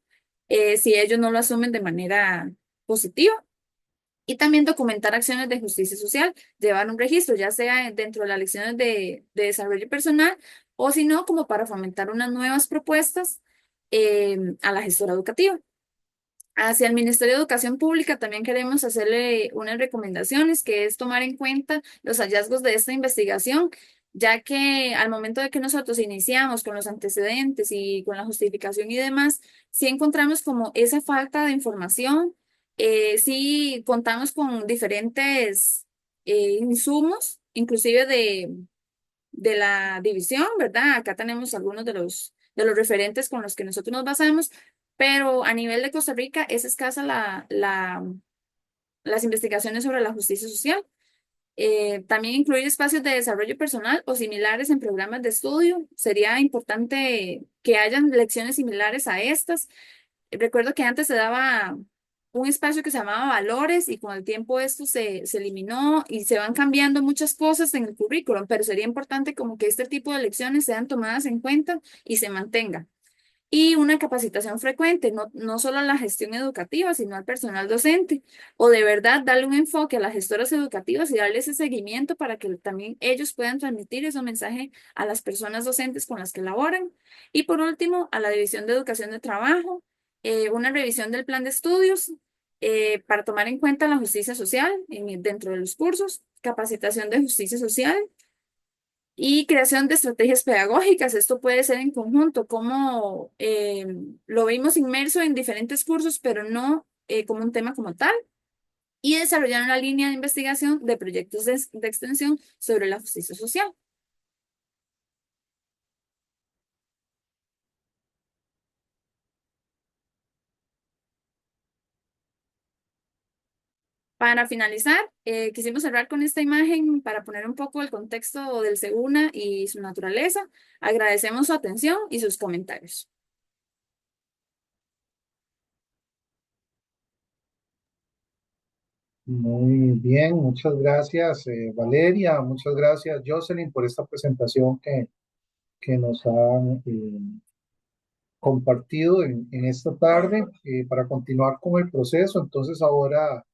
si ellos no lo asumen de manera positiva. Y también documentar acciones de justicia social, llevar un registro, ya sea dentro de las lecciones de desarrollo personal o si no, como para fomentar unas nuevas propuestas a la gestora educativa. Hacia el Ministerio de Educación Pública también queremos hacerle unas recomendaciones, que es tomar en cuenta los hallazgos de esta investigación, ya que al momento de que nosotros iniciamos con los antecedentes y con la justificación y demás, sí encontramos como esa falta de información, sí contamos con diferentes insumos, inclusive de la división, ¿verdad? Acá tenemos algunos de los referentes con los que nosotros nos basamos, pero a nivel de Costa Rica es escasa las investigaciones sobre la justicia social. También incluir espacios de desarrollo personal o similares en programas de estudio. Sería importante que hayan lecciones similares a estas. Recuerdo que antes se daba un espacio que se llamaba valores y con el tiempo esto se eliminó y se van cambiando muchas cosas en el currículum, pero sería importante como que este tipo de lecciones sean tomadas en cuenta y se mantenga. Y una capacitación frecuente, no solo a la gestión educativa, sino al personal docente, o de verdad darle un enfoque a las gestoras educativas y darle ese seguimiento para que también ellos puedan transmitir ese mensaje a las personas docentes con las que laboran. Y por último, a la División de Educación de Trabajo, una revisión del plan de estudios para tomar en cuenta la justicia social dentro de los cursos, capacitación de justicia social y creación de estrategias pedagógicas. Esto puede ser en conjunto, como lo vimos inmerso en diferentes cursos, pero no como un tema como tal. Y desarrollar una línea de investigación de proyectos de extensión sobre la justicia social. Para finalizar, quisimos cerrar con esta imagen para poner un poco el contexto del Seguna y su naturaleza. Agradecemos su atención y sus comentarios. Muy bien, muchas gracias Valeria, muchas gracias Jocelyn por esta presentación que nos han compartido en esta tarde para continuar con el proceso. Entonces ahora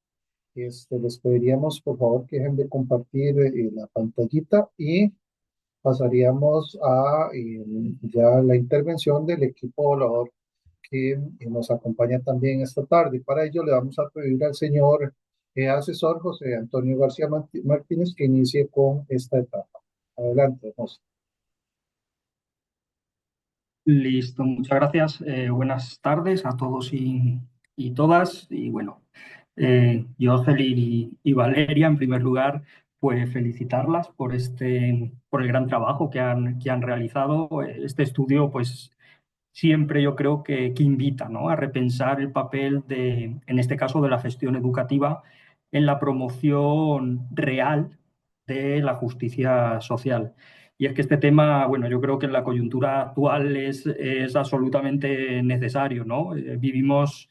les pediríamos por favor que dejen de compartir la pantallita y pasaríamos a ya la intervención del equipo evaluador que nos acompaña también esta tarde. Para ello le vamos a pedir al señor asesor José Antonio García Martínez que inicie con esta etapa. Adelante, José. Listo, muchas gracias. Buenas tardes a todos y todas. Y bueno, Jocelyn y Valeria, en primer lugar, pues felicitarlas por el gran trabajo que han realizado. Este estudio, pues siempre yo creo que invita, ¿no?, a repensar el papel en este caso, de la gestión educativa en la promoción real de la justicia social. Y es que este tema, bueno, yo creo que en la coyuntura actual es absolutamente necesario, ¿no? Vivimos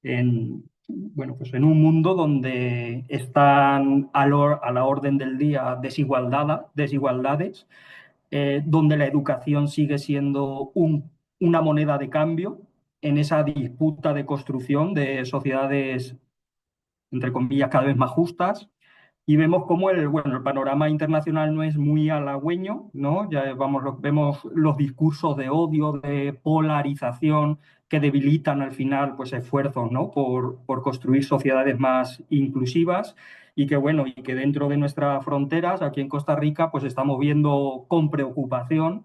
bueno, pues en un mundo donde están a la orden del día desigualdades, donde la educación sigue siendo una moneda de cambio en esa disputa de construcción de sociedades, entre comillas, cada vez más justas. Y vemos cómo bueno, el panorama internacional no es muy halagüeño, ¿no? Ya vemos los discursos de odio, de polarización, que debilitan al final, pues, esfuerzos, ¿no?, por construir sociedades más inclusivas, y que, bueno, y que dentro de nuestras fronteras, aquí en Costa Rica, pues estamos viendo con preocupación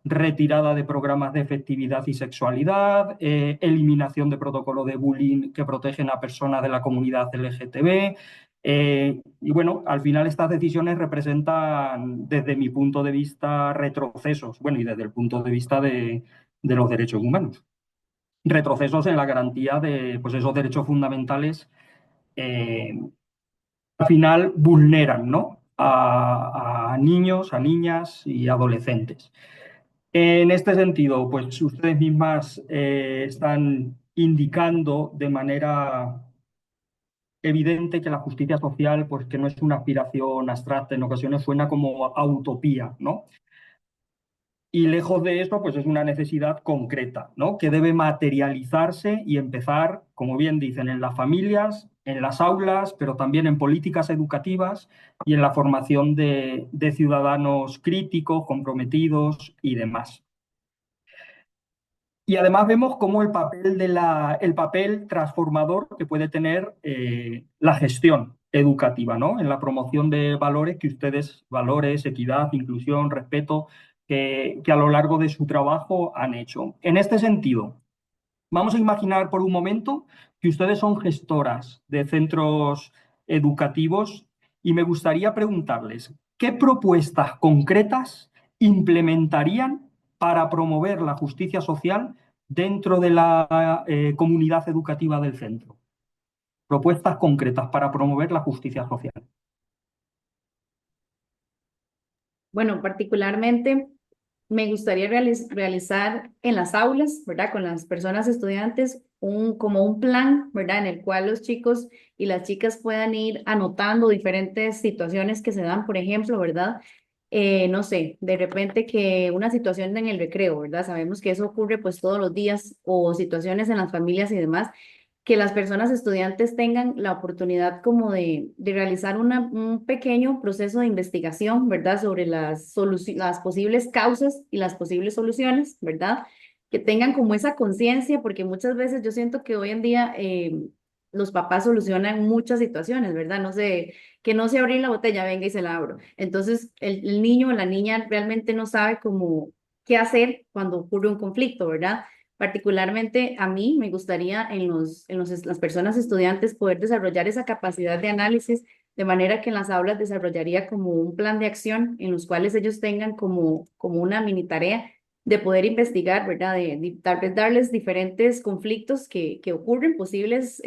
retirada de programas de efectividad y sexualidad, eliminación de protocolos de bullying que protegen a personas de la comunidad LGTB. Y bueno, al final estas decisiones representan, desde mi punto de vista, retrocesos, bueno, y desde el punto de vista de los derechos humanos. Retrocesos en la garantía de, pues, esos derechos fundamentales, al final vulneran, ¿no?, a niños, a niñas y adolescentes. En este sentido, pues ustedes mismas están indicando de manera evidente que la justicia social, pues, que no es una aspiración abstracta, en ocasiones suena como a utopía, ¿no? Y lejos de eso, pues es una necesidad concreta, ¿no?, que debe materializarse y empezar, como bien dicen, en las familias, en las aulas, pero también en políticas educativas y en la formación de ciudadanos críticos, comprometidos y demás. Y además vemos cómo el papel transformador que puede tener la gestión educativa, ¿no?, en la promoción de valores valores, equidad, inclusión, respeto, que a lo largo de su trabajo han hecho. En este sentido, vamos a imaginar por un momento que ustedes son gestoras de centros educativos, y me gustaría preguntarles, ¿qué propuestas concretas implementarían para promover la justicia social dentro de la comunidad educativa del centro? Propuestas concretas para promover la justicia social. Bueno, particularmente me gustaría realizar en las aulas, ¿verdad? Con las personas estudiantes, como un plan, ¿verdad? En el cual los chicos y las chicas puedan ir anotando diferentes situaciones que se dan, por ejemplo, ¿verdad? No sé, de repente que una situación en el recreo, ¿verdad? Sabemos que eso ocurre pues todos los días, o situaciones en las familias y demás, que las personas estudiantes tengan la oportunidad como de realizar un pequeño proceso de investigación, ¿verdad? Sobre las posibles causas y las posibles soluciones, ¿verdad? Que tengan como esa conciencia, porque muchas veces yo siento que hoy en día los papás solucionan muchas situaciones, ¿verdad? No sé, que no sé abrir la botella, venga y se la abro. Entonces el niño o la niña realmente no sabe cómo qué hacer cuando ocurre un conflicto, ¿verdad? Particularmente a mí me gustaría las personas estudiantes poder desarrollar esa capacidad de análisis, de manera que en las aulas desarrollaría como un plan de acción en los cuales ellos tengan como una mini tarea de poder investigar, ¿verdad? Tal vez darles diferentes conflictos que ocurren, posibles,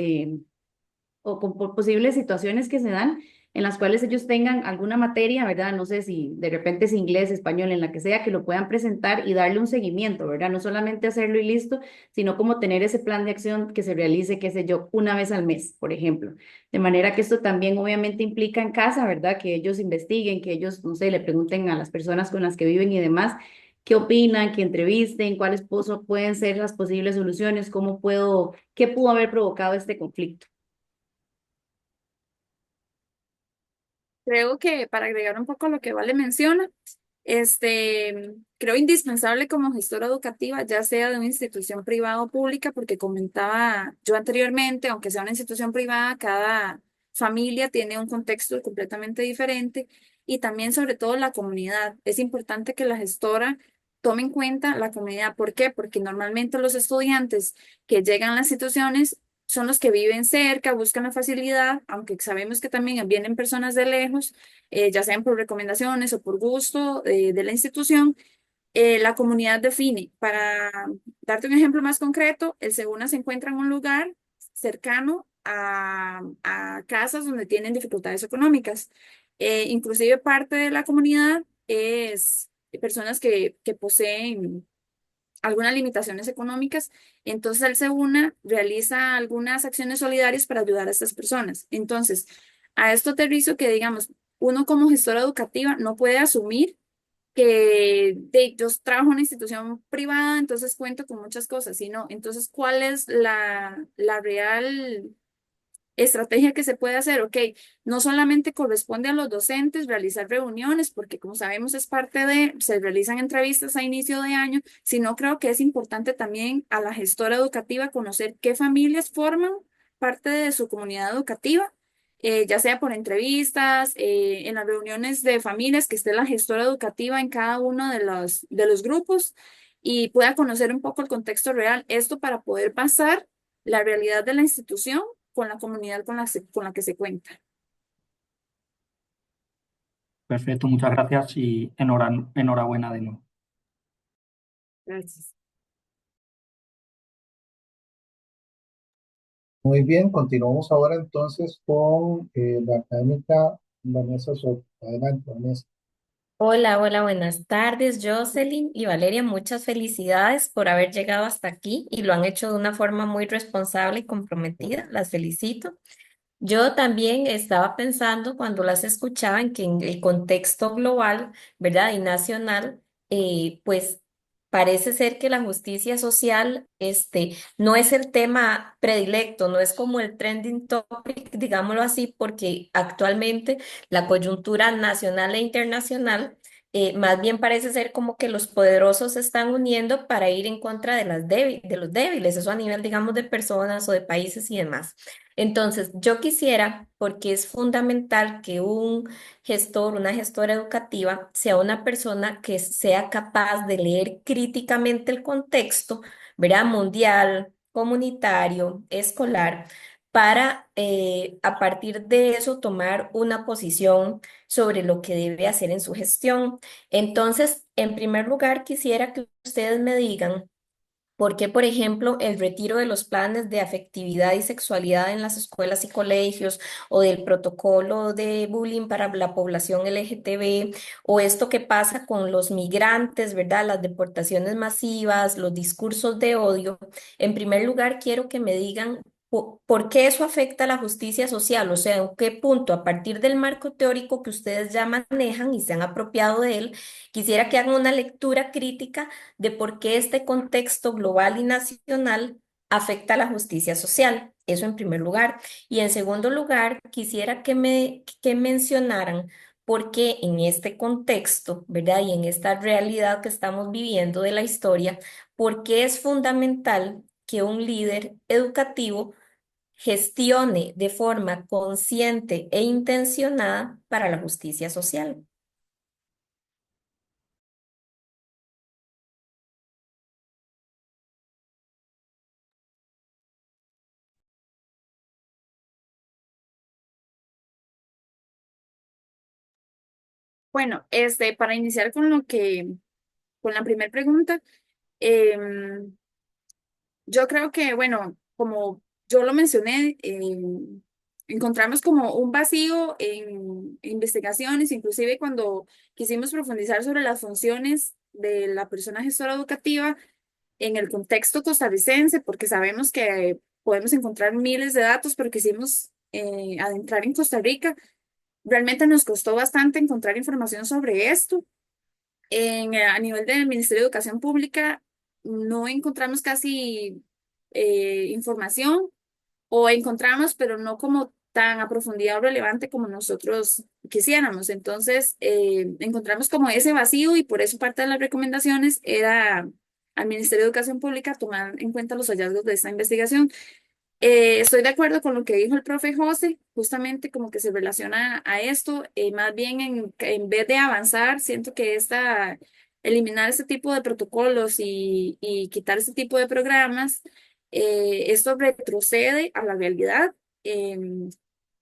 posibles situaciones que se dan, en las cuales ellos tengan alguna materia, ¿verdad? No sé si de repente es inglés, español, en la que sea, que lo puedan presentar y darle un seguimiento, ¿verdad? No solamente hacerlo y listo, sino como tener ese plan de acción que se realice, qué sé yo, una vez al mes, por ejemplo. De manera que esto también obviamente implica en casa, ¿verdad? Que ellos investiguen, que ellos, no sé, le pregunten a las personas con las que viven y demás qué opinan, que entrevisten, pueden ser las posibles soluciones, qué pudo haber provocado este conflicto. Creo que para agregar un poco a lo que Vale menciona, creo indispensable como gestora educativa, ya sea de una institución privada o pública, porque comentaba yo anteriormente, aunque sea una institución privada, cada familia tiene un contexto completamente diferente y también sobre todo la comunidad. Es importante que la gestora tome en cuenta la comunidad. ¿Por qué? Porque normalmente los estudiantes que llegan a las instituciones son los que viven cerca, buscan la facilidad, aunque sabemos que también vienen personas de lejos, ya sean por recomendaciones o por gusto de la institución. La comunidad define. Para darte un ejemplo más concreto, el Seguna se encuentra en un lugar cercano a casas donde tienen dificultades económicas. Inclusive parte de la comunidad es personas que poseen algunas limitaciones económicas, entonces el SEBUNA realiza algunas acciones solidarias para ayudar a estas personas. Entonces, a esto aterrizo que, digamos, uno como gestora educativa no puede asumir que yo trabajo en una institución privada, entonces cuento con muchas cosas, sino, entonces, ¿cuál es la real estrategia que se puede hacer? Ok, no solamente corresponde a los docentes realizar reuniones, porque como sabemos es parte se realizan entrevistas a inicio de año, sino creo que es importante también a la gestora educativa conocer qué familias forman parte de su comunidad educativa, ya sea por entrevistas, en las reuniones de familias, que esté la gestora educativa en cada uno de los grupos y pueda conocer un poco el contexto real, esto para poder pasar la realidad de la institución con la comunidad con la que se cuenta. Perfecto, muchas gracias y enhorabuena de nuevo. Gracias. Muy bien, continuamos ahora entonces con la académica Vanessa Soto. Adelante, Vanessa. Hola, hola, buenas tardes, Jocelyn y Valeria. Muchas felicidades por haber llegado hasta aquí y lo han hecho de una forma muy responsable y comprometida. Las felicito. Yo también estaba pensando cuando las escuchaba en que en el contexto global, ¿verdad? Y nacional, pues parece ser que la justicia social, no es el tema predilecto, no es como el trending topic, digámoslo así, porque actualmente la coyuntura nacional e internacional, más bien parece ser como que los poderosos se están uniendo para ir en contra de de los débiles, eso a nivel, digamos, de personas o de países y demás. Entonces, yo quisiera, porque es fundamental que un gestor, una gestora educativa, sea una persona que sea capaz de leer críticamente el contexto, ¿verdad? Mundial, comunitario, escolar, para a partir de eso tomar una posición sobre lo que debe hacer en su gestión. Entonces, en primer lugar, quisiera que ustedes me digan. ¿Por qué, por ejemplo, el retiro de los planes de afectividad y sexualidad en las escuelas y colegios o del protocolo de bullying para la población LGTB o esto que pasa con los migrantes, ¿verdad? Las deportaciones masivas, los discursos de odio? En primer lugar, quiero que me digan por qué eso afecta a la justicia social, o sea, en qué punto, a partir del marco teórico que ustedes ya manejan y se han apropiado de él, quisiera que hagan una lectura crítica de por qué este contexto global y nacional afecta a la justicia social. Eso en primer lugar. Y en segundo lugar, quisiera que mencionaran por qué en este contexto, ¿verdad? Y en esta realidad que estamos viviendo de la historia, por qué es fundamental que un líder educativo gestione de forma consciente e intencionada para la justicia social. Bueno, para iniciar con con la primera pregunta, em, yo creo que, bueno, como yo lo mencioné encontramos como un vacío en investigaciones, inclusive cuando quisimos profundizar sobre las funciones de la persona gestora educativa en el contexto costarricense, porque sabemos que podemos encontrar miles de datos, pero quisimos adentrar en Costa Rica. Realmente nos costó bastante encontrar información sobre esto. A nivel del Ministerio de Educación Pública no encontramos casi información o encontramos, pero no como tan a profundidad o relevante como nosotros quisiéramos. Entonces, encontramos como ese vacío y por eso parte de las recomendaciones era al Ministerio de Educación Pública tomar en cuenta los hallazgos de esta investigación. Estoy de acuerdo con lo que dijo el profe José, justamente como que se relaciona a esto, más bien en vez de avanzar, siento que eliminar este tipo de protocolos y quitar este tipo de programas, esto retrocede a la realidad.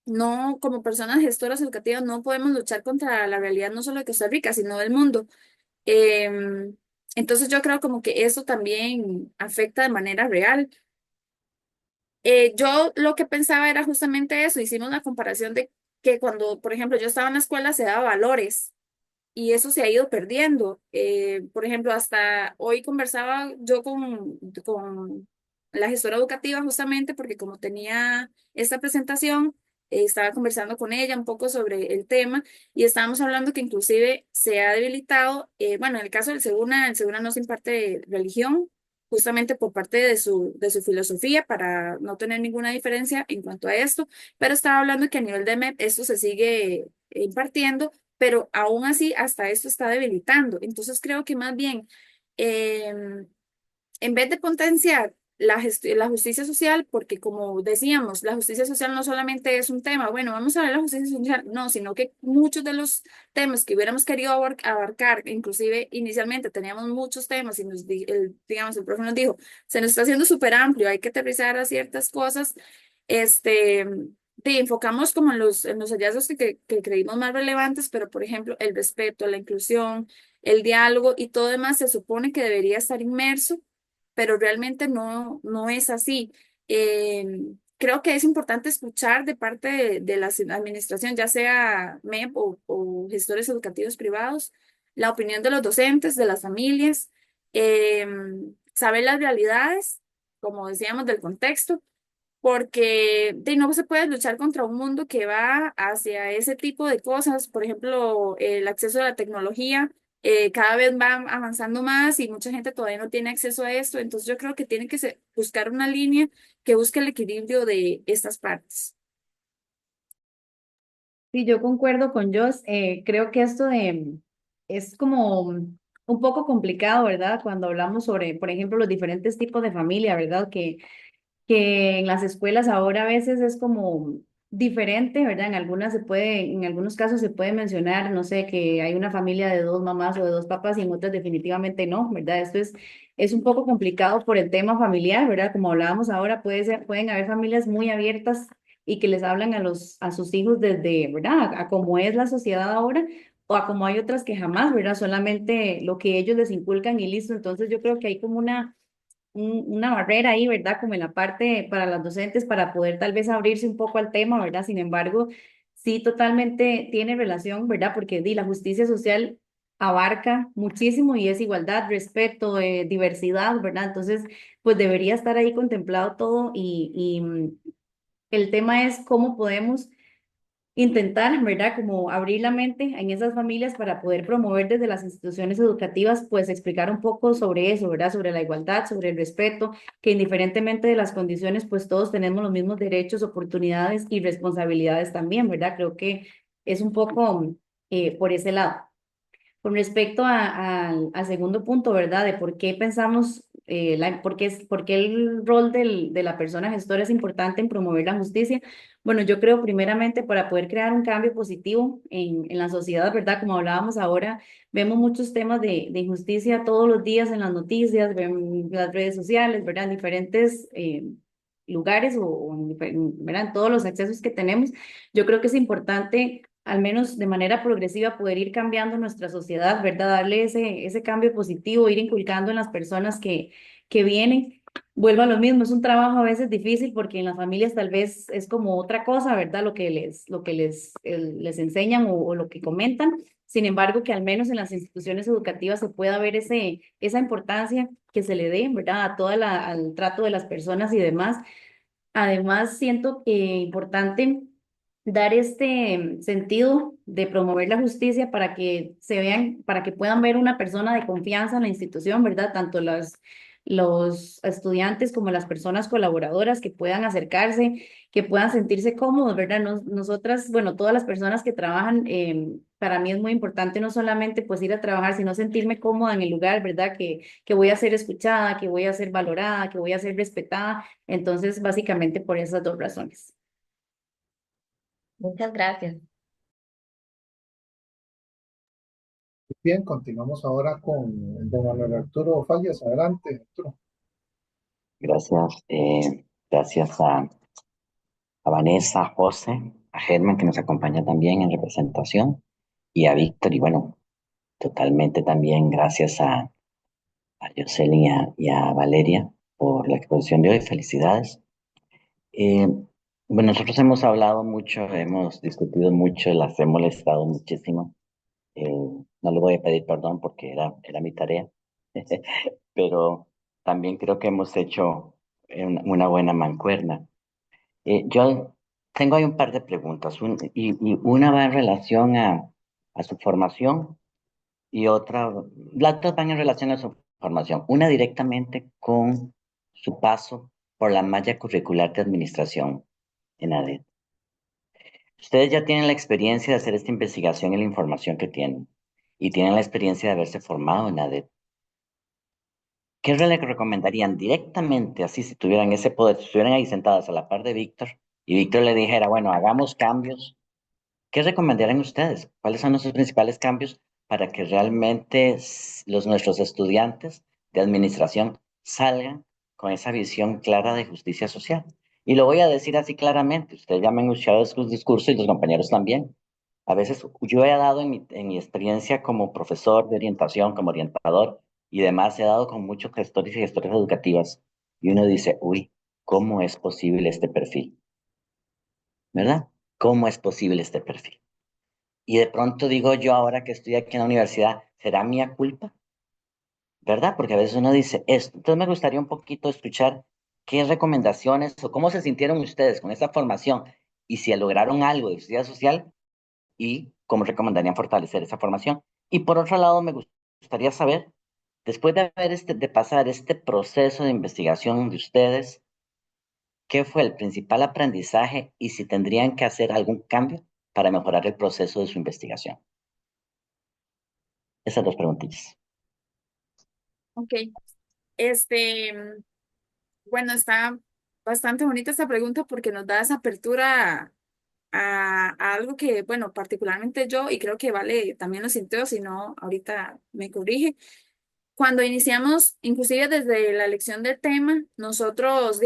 No, como personas gestoras educativas, no podemos luchar contra la realidad no solo de Costa Rica, sino del mundo. Em, entonces yo creo como que eso también afecta de manera real. Yo lo que pensaba era justamente eso, hicimos una comparación de que cuando, por ejemplo, yo estaba en la escuela se daba valores y eso se ha ido perdiendo. Por ejemplo, hasta hoy conversaba yo con la gestora educativa justamente porque como tenía esta presentación, estaba conversando con ella un poco sobre el tema y estábamos hablando que inclusive se ha debilitado, bueno, en el caso del el Seguna no se imparte religión, justamente por parte de su filosofía para no tener ninguna diferencia en cuanto a esto, pero estaba hablando que a nivel de MEP esto se sigue impartiendo, pero aún así hasta esto está debilitando. Entonces creo que más bien, em, en vez de potenciar la justicia social, porque como decíamos, la justicia social no solamente es un tema, bueno, vamos a ver la justicia social, no, sino que muchos de los temas que hubiéramos querido abarcar, inclusive inicialmente teníamos muchos temas y digamos, el profe nos dijo, se nos está haciendo súper amplio, hay que aterrizar a ciertas cosas, este, enfocamos como en los hallazgos que creímos más relevantes, pero por ejemplo, el respeto, la inclusión, el diálogo y todo demás se supone que debería estar inmerso, pero realmente no es así. Creo que es importante escuchar de parte de la administración, ya sea MEP o gestores educativos privados, la opinión de los docentes, de las familias, saber las realidades, como decíamos, del contexto porque no se puede luchar contra un mundo que va hacia ese tipo de cosas. Por ejemplo, el acceso a la tecnología cada vez va avanzando más y mucha gente todavía no tiene acceso a esto. Entonces yo creo que tiene que buscar una línea que busque el equilibrio de estas partes. Sí, yo concuerdo con Joss. Creo que esto es como un poco complicado, ¿verdad? Cuando hablamos sobre, por ejemplo, los diferentes tipos de familia, ¿verdad? Que en las escuelas ahora a veces es como diferente, ¿verdad? En algunos casos se puede mencionar, no sé, que hay una familia de dos mamás o de dos papás y en otras definitivamente no, ¿verdad? Es un poco complicado por el tema familiar, ¿verdad? Como hablábamos ahora, pueden haber familias muy abiertas y que les hablan a sus hijos desde, ¿verdad? A cómo es la sociedad ahora. O a como hay otras que jamás, ¿verdad? Solamente lo que ellos les inculcan y listo. Entonces yo creo que hay como una barrera ahí, ¿verdad? Como en la parte para las docentes para poder tal vez abrirse un poco al tema, ¿verdad? Sin embargo, sí totalmente tiene relación, ¿verdad? Porque la justicia social abarca muchísimo y es igualdad, respeto, diversidad, ¿verdad? Entonces, pues debería estar ahí contemplado todo y el tema es cómo podemos intentar, ¿verdad? Como abrir la mente en esas familias para poder promover desde las instituciones educativas, pues explicar un poco sobre eso, ¿verdad? Sobre la igualdad, sobre el respeto, que indiferentemente de las condiciones, pues todos tenemos los mismos derechos, oportunidades y responsabilidades también, ¿verdad? Creo que es un poco por ese lado. Con respecto al segundo punto, ¿verdad? De por qué pensamos, por qué el rol de la persona gestora es importante en promover la justicia. Bueno, yo creo primeramente para poder crear un cambio positivo en la sociedad, ¿verdad? Como hablábamos ahora, vemos muchos temas de injusticia todos los días en las noticias, en las redes sociales, ¿verdad? En diferentes lugares ¿verdad? En todos los accesos que tenemos. Yo creo que es importante al menos de manera progresiva, poder ir cambiando nuestra sociedad, ¿verdad? Darle ese cambio positivo, ir inculcando en las personas que vienen vuelvo a lo mismo, es un trabajo a veces difícil porque en las familias tal vez es como otra cosa, ¿verdad? Les enseñan o lo que comentan. Sin embargo, que al menos en las instituciones educativas se pueda ver esa importancia que se le dé, ¿verdad? Al trato de las personas y demás. Además, siento que importante dar este sentido de promover la justicia para que se vean, para que puedan ver una persona de confianza en la institución, ¿verdad? Tanto los estudiantes como las personas colaboradoras que puedan acercarse, que puedan sentirse cómodos, ¿verdad? Nosotras, bueno, todas las personas que trabajan, para mí es muy importante no solamente pues ir a trabajar, sino sentirme cómoda en el lugar, ¿verdad? Que voy a ser escuchada, que voy a ser valorada, que voy a ser respetada. Entonces, básicamente por esas dos razones. Muchas gracias. Bien, continuamos ahora con don Manuel Arturo Fallas. Adelante, Arturo. Gracias, gracias a Vanessa, a José, a Germán que nos acompaña también en representación y a Víctor y bueno, totalmente también gracias a Jocelyn y a Valeria por la exposición de hoy. Felicidades. Eh, bueno, nosotros hemos hablado mucho, hemos discutido mucho, las hemos molestado muchísimo. No le voy a pedir perdón porque era mi tarea, pero también creo que hemos hecho una buena mancuerna. Yo tengo ahí un par de preguntas, y una va en relación a su formación y otra, las dos van en relación a su formación, una directamente con su paso por la malla curricular de administración en ADED. Ustedes ya tienen la experiencia de hacer esta investigación y la información que tienen, y tienen la experiencia de haberse formado en ADED. ¿Qué le recomendarían directamente, así si tuvieran ese poder, si estuvieran ahí sentadas a la par de Víctor, y Víctor le dijera, bueno, hagamos cambios? ¿Qué recomendarían ustedes? ¿Cuáles son nuestros principales cambios para que realmente nuestros estudiantes de administración salgan con esa visión clara de justicia social? Y lo voy a decir así claramente, ustedes ya me han escuchado sus discursos y los compañeros también. A veces yo he dado en mi experiencia como profesor de orientación, como orientador y demás, he dado con muchos gestores y gestoras educativas y uno dice, uy, ¿cómo es posible este perfil? ¿Verdad? ¿Cómo es posible este perfil? Y de pronto digo yo ahora que estoy aquí en la universidad, ¿será mía culpa? ¿Verdad? Porque a veces uno dice esto. Entonces me gustaría un poquito escuchar qué recomendaciones o cómo se sintieron ustedes con esa formación y si lograron algo de justicia social y cómo recomendarían fortalecer esa formación. Y por otro lado, me gustaría saber, después de pasar este proceso de investigación de ustedes, ¿qué fue el principal aprendizaje y si tendrían que hacer algún cambio para mejorar el proceso de su investigación? Esas dos preguntillas. Ok, este, bueno, está bastante bonita esta pregunta porque nos da esa apertura a algo que, bueno, particularmente yo, y creo que Vale también lo sintió, si no, ahorita me corrige. Cuando iniciamos, inclusive desde la elección del tema, nosotros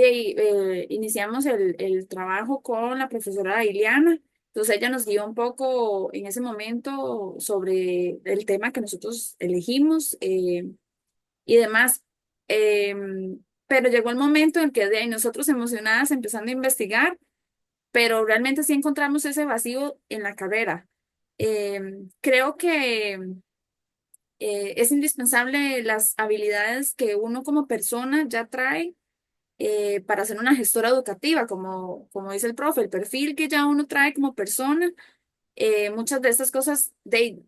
iniciamos el trabajo con la profesora Iliana. Entonces ella nos guió un poco en ese momento sobre el tema que nosotros elegimos y demás. Pero llegó el momento en que de ahí nosotros emocionadas empezando a investigar, pero realmente sí encontramos ese vacío en la carrera. Creo que es indispensable las habilidades que uno como persona ya trae para ser una gestora educativa, como dice el profe, el perfil que ya uno trae como persona. Muchas de estas cosas,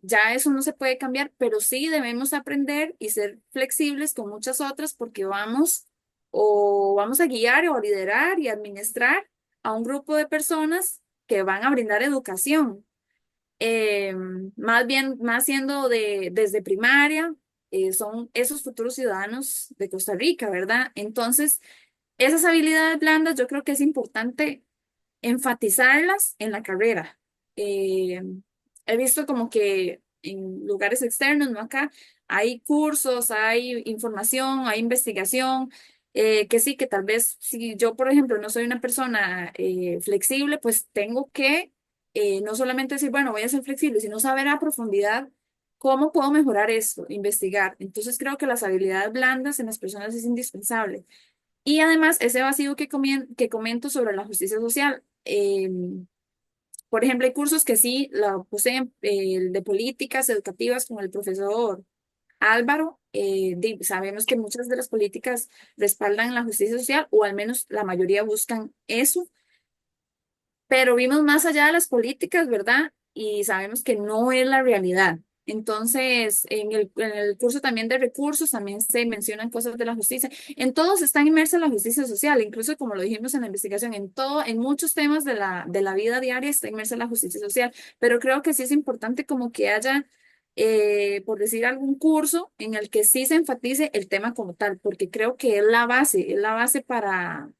ya eso no se puede cambiar, pero sí debemos aprender y ser flexibles con muchas otras porque vamos a guiar o a liderar y administrar a un grupo de personas que van a brindar educación. Eh, Más bien, más siendo desde primaria, son esos futuros ciudadanos de Costa Rica, ¿verdad? Entonces, esas habilidades blandas yo creo que es importante enfatizarlas en la carrera. Eh, He visto como que en lugares externos, no acá, hay cursos, hay información, hay investigación, que sí, que tal vez si yo, por ejemplo, no soy una persona flexible, pues tengo que no solamente decir, bueno, voy a ser flexible, sino saber a profundidad cómo puedo mejorar esto, investigar. Entonces creo que las habilidades blandas en las personas es indispensable. Y además, ese vacío que comento sobre la justicia social. Por ejemplo, hay cursos que sí la poseen, el de políticas educativas con el profesor Álvaro. Sabemos que muchas de las políticas respaldan la justicia social, o al menos la mayoría buscan eso, pero vimos más allá de las políticas, ¿verdad? Y sabemos que no es la realidad. Entonces, en el curso también de recursos también se mencionan cosas de la justicia. En todos está inmersa la justicia social, incluso como lo dijimos en la investigación, en muchos temas de la vida diaria está inmersa la justicia social, pero creo que sí es importante como que haya, por decir algún curso en el que sí se enfatice el tema como tal, porque creo que es la base para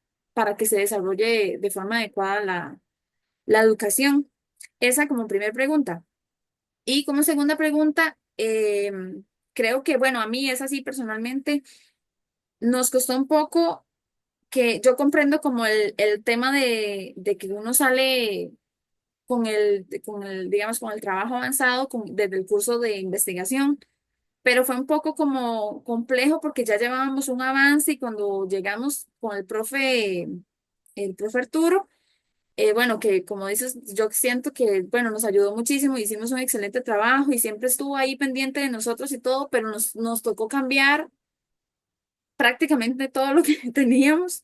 que se desarrolle de forma adecuada la educación. Esa como primer pregunta. Y como segunda pregunta, creo que, bueno, a mí es así personalmente, nos costó un poco que yo comprendo como el tema de que uno sale digamos, con el trabajo avanzado desde el curso de investigación, pero fue un poco como complejo porque ya llevábamos un avance y cuando llegamos con el profe Arturo, bueno, que como dices, yo siento que, bueno, nos ayudó muchísimo, hicimos un excelente trabajo y siempre estuvo ahí pendiente de nosotros y todo, pero nos tocó cambiar prácticamente todo lo que teníamos.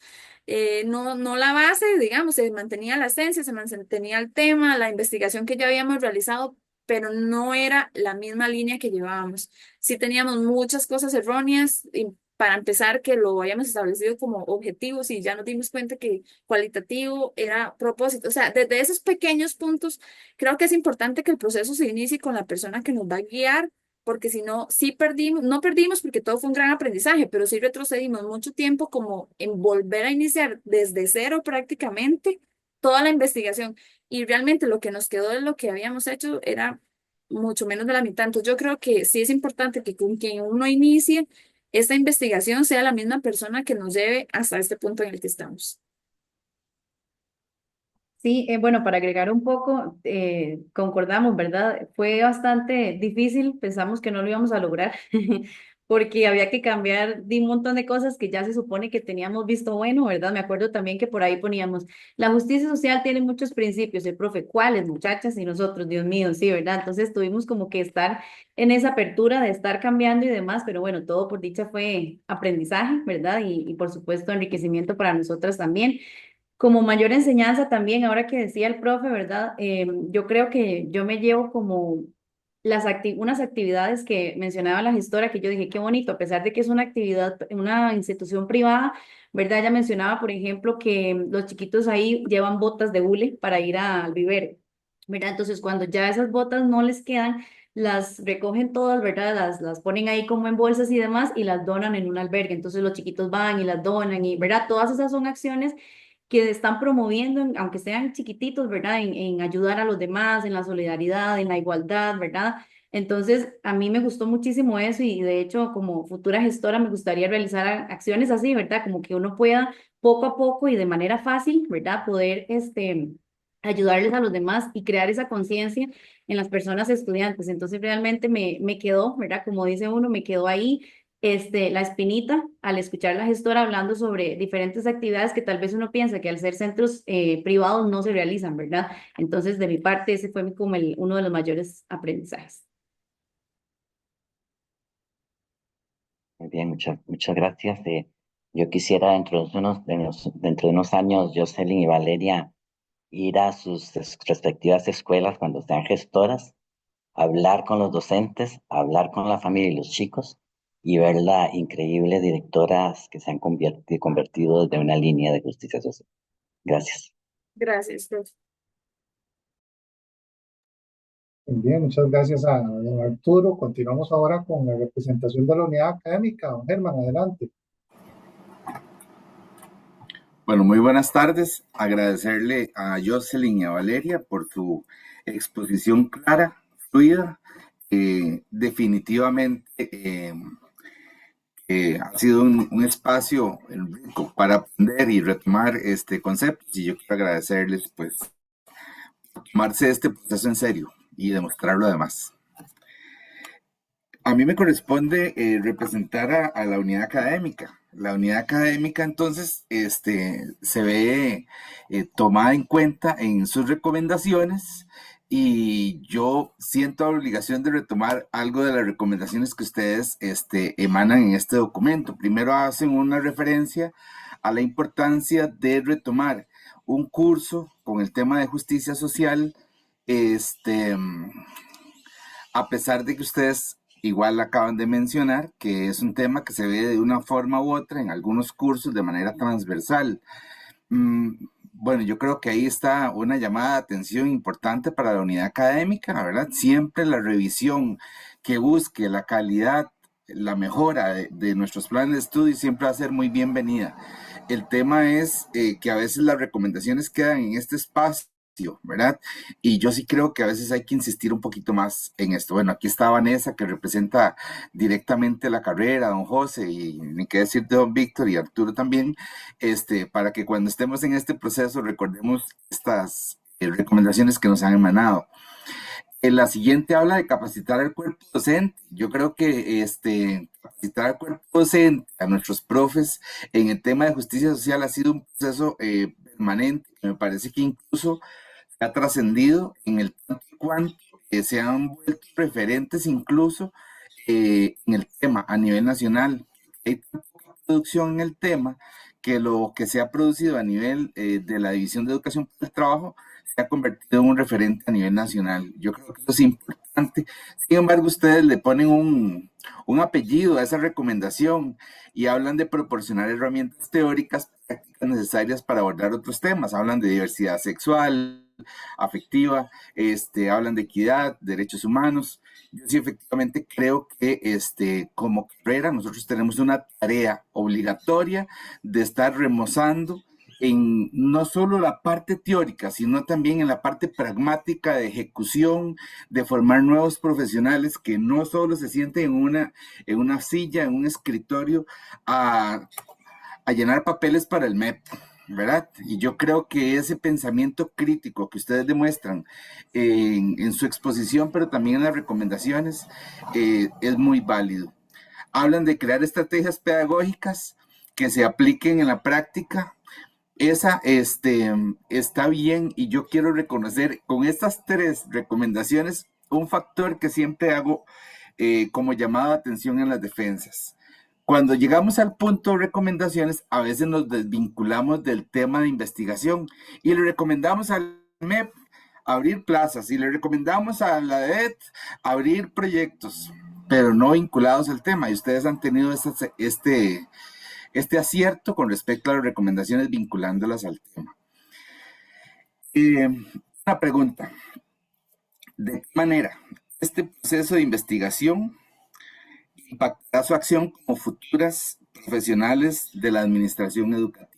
No la base, digamos, se mantenía la esencia, se mantenía el tema, la investigación que ya habíamos realizado, pero no era la misma línea que llevábamos. Sí teníamos muchas cosas erróneas y para empezar que lo habíamos establecido como objetivos y ya nos dimos cuenta que cualitativo era propósito. O sea, desde esos pequeños puntos, creo que es importante que el proceso se inicie con la persona que nos va a guiar, porque si no, sí perdimos, no perdimos porque todo fue un gran aprendizaje, pero sí retrocedimos mucho tiempo como en volver a iniciar desde cero prácticamente toda la investigación. Y realmente lo que nos quedó de lo que habíamos hecho era mucho menos de la mitad. Entonces yo creo que sí es importante que con quien uno inicie esta investigación sea la misma persona que nos lleve hasta este punto en el que estamos. Sí, bueno, para agregar un poco, concordamos, ¿verdad? Fue bastante difícil, pensamos que no lo íbamos a lograr, porque había que cambiar de un montón de cosas que ya se supone que teníamos visto bueno, ¿verdad? Me acuerdo también que por ahí poníamos, la justicia social tiene muchos principios, el profe, ¿cuáles, muchachas? Y nosotros, Dios mío, sí, ¿verdad? Entonces tuvimos como que estar en esa apertura de estar cambiando y demás, pero bueno, todo por dicha fue aprendizaje, ¿verdad? Y por supuesto enriquecimiento para nosotras también. Como mayor enseñanza también, ahora que decía el profe, ¿verdad? Yo creo que yo me llevo como unas actividades que mencionaba la gestora, que yo dije, qué bonito, a pesar de que es una actividad, una institución privada, ¿verdad? Ella mencionaba, por ejemplo, que los chiquitos ahí llevan botas de hule para ir al vivero, ¿verdad? Entonces, cuando ya esas botas no les quedan, las recogen todas, ¿verdad? Las ponen ahí como en bolsas y demás y las donan en un albergue. Entonces, los chiquitos van y las donan y, ¿verdad? Todas esas son acciones que están promoviendo, aunque sean chiquititos, ¿verdad? En ayudar a los demás, en la solidaridad, en la igualdad, ¿verdad? Entonces, a mí me gustó muchísimo eso y de hecho, como futura gestora, me gustaría realizar acciones así, ¿verdad? Como que uno pueda poco a poco y de manera fácil, ¿verdad? Poder, ayudarles a los demás y crear esa conciencia en las personas estudiantes. Entonces, realmente me quedó, ¿verdad? Como dice uno, me quedó ahí la espinita al escuchar a la gestora hablando sobre diferentes actividades que tal vez uno piensa que al ser centros privados no se realizan, ¿verdad? Entonces, de mi parte, ese fue como uno de los mayores aprendizajes. Muy bien, muchas gracias. Yo quisiera dentro de unos años, Jocelyn y Valeria, ir a sus respectivas escuelas cuando sean gestoras, hablar con los docentes, hablar con la familia y los chicos y ver la increíble directoras que se han convertido desde una línea de justicia social. Gracias. Gracias, profe. Bien, muchas gracias a don Arturo. Continuamos ahora con la representación de la unidad académica. Don Germán, adelante. Bueno, muy buenas tardes. Agradecerle a Jocelyn y a Valeria por su exposición clara, fluida. Definitivamente ha sido un espacio rico para aprender y retomar conceptos y yo quiero agradecerles pues tomarse este proceso en serio y demostrarlo además. A mí me corresponde representar a la unidad académica La unidad académica entonces se ve tomada en cuenta en sus recomendaciones y yo siento la obligación de retomar algo de las recomendaciones que ustedes emanan en este documento. Primero hacen una referencia a la importancia de retomar un curso con el tema de justicia social, a pesar de que ustedes igual acaban de mencionar que es un tema que se ve de una forma u otra en algunos cursos de manera transversal. Bueno, yo creo que ahí está una llamada de atención importante para la unidad académica, ¿verdad? Siempre la revisión que busque la calidad, la mejora de nuestros planes de estudio siempre va a ser muy bienvenida. El tema es que a veces las recomendaciones quedan en este espacio, ¿verdad? Y yo sí creo que a veces hay que insistir un poquito más en esto. Bueno, aquí está Vanessa, que representa directamente la carrera, don José, y ni qué decir de don Víctor y Arturo también, para que cuando estemos en este proceso recordemos estas recomendaciones que nos han emanado. La siguiente habla de capacitar al cuerpo docente. Yo creo que capacitar al cuerpo docente, a nuestros profes, en el tema de justicia social ha sido un proceso permanente. Me parece que incluso ha trascendido en el tanto y cuanto se han vuelto referentes incluso en el tema a nivel nacional. Hay tan poca producción en el tema que lo que se ha producido a nivel de la División de Educación para el Trabajo se ha convertido en un referente a nivel nacional. Yo creo que eso es importante. Sin embargo, ustedes le ponen un apellido a esa recomendación y hablan de proporcionar herramientas teóricas prácticas necesarias para abordar otros temas. Hablan de diversidad sexual, afectiva, hablan de equidad, derechos humanos. Yo sí efectivamente creo que como carrera nosotros tenemos una tarea obligatoria de estar remozando en no solo la parte teórica, sino también en la parte pragmática de ejecución, de formar nuevos profesionales que no solo se sienten en una silla, en un escritorio, a llenar papeles para el MEP, ¿verdad? Y yo creo que ese pensamiento crítico que ustedes demuestran en su exposición, pero también en las recomendaciones, es muy válido. Hablan de crear estrategias pedagógicas que se apliquen en la práctica. Esa está bien y yo quiero reconocer con estas 3 recomendaciones un factor que siempre hago como llamado de atención en las defensas. Cuando llegamos al punto de recomendaciones, a veces nos desvinculamos del tema de investigación y le recomendamos al MEP abrir plazas y le recomendamos a la DET abrir proyectos, pero no vinculados al tema. Y ustedes han tenido este acierto con respecto a las recomendaciones vinculándolas al tema. Una pregunta. ¿De qué manera este proceso de investigación impactará su acción como futuras profesionales de la administración educativa?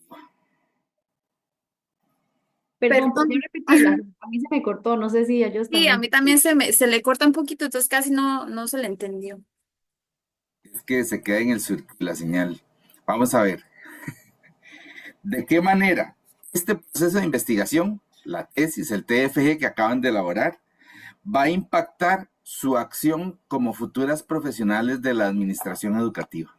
Perdón, Perdón. ¿podría repetirla? A mí se me cortó, no sé si a ellos Sí, a también. mí también se le corta un poquito, entonces casi no se le entendió. Es que se queda en el sur la señal. Vamos a ver. ¿De qué manera este proceso de investigación, la tesis, el TFG que acaban de elaborar, va a impactar su acción como futuras profesionales de la administración educativa?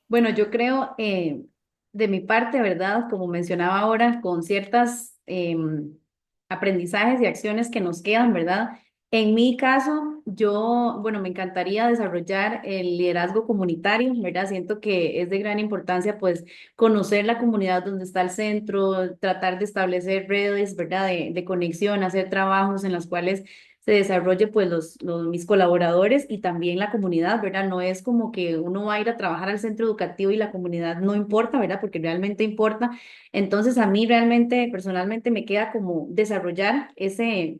Bueno, yo creo, de mi parte, ¿verdad? Como mencionaba ahora, con ciertas aprendizajes y acciones que nos quedan, ¿verdad? En mi caso, yo, bueno, me encantaría desarrollar el liderazgo comunitario, ¿verdad? Siento que es de gran importancia, pues, conocer la comunidad donde está el centro, tratar de establecer redes, ¿verdad? De conexión, hacer trabajos en los cuales se desarrolle pues mis colaboradores y también la comunidad, ¿verdad? No es como que uno va a ir a trabajar al centro educativo y la comunidad no importa, ¿verdad? Porque realmente importa. Entonces a mí realmente, personalmente, me queda como desarrollar ese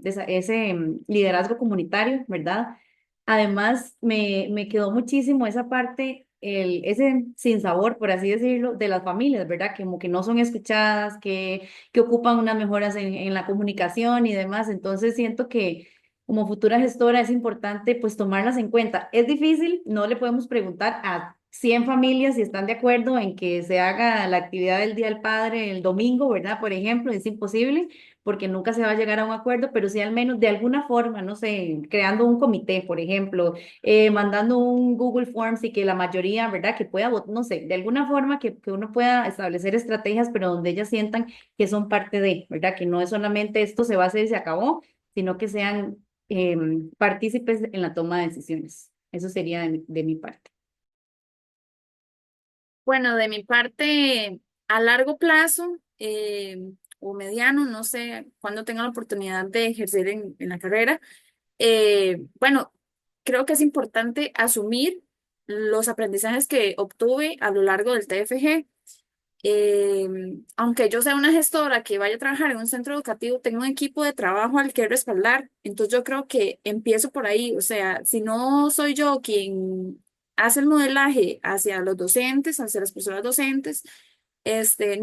liderazgo comunitario, ¿verdad? Además, me quedó muchísimo esa parte, ese sinsabor, por así decirlo, de las familias, ¿verdad? Como que no son escuchadas, que ocupan unas mejoras en la comunicación y demás. Entonces siento que como futura gestora es importante pues tomarlas en cuenta. Es difícil, no le podemos preguntar a 100 familias si están de acuerdo en que se haga la actividad del Día del Padre el domingo, ¿verdad? Por ejemplo, es imposible, porque nunca se va a llegar a un acuerdo, pero sí al menos de alguna forma, no sé, creando un comité, por ejemplo, mandando un Google Forms y que la mayoría, ¿verdad? Que pueda, no sé, de alguna forma que uno pueda establecer estrategias, pero donde ellas sientan que son parte de, ¿verdad? Que no es solamente esto se va a hacer y se acabó, sino que sean partícipes en la toma de decisiones. Eso sería de mi parte. Bueno, de mi parte, a largo plazo o mediano, no sé cuándo tenga la oportunidad de ejercer en la carrera, bueno, creo que es importante asumir los aprendizajes que obtuve a lo largo del TFG. Eh, Aunque yo sea una gestora que vaya a trabajar en un centro educativo, tengo un equipo de trabajo al que respaldar. Entonces yo creo que empiezo por ahí. O sea, si no soy yo quien hace el modelaje hacia los docentes, hacia las personas docentes,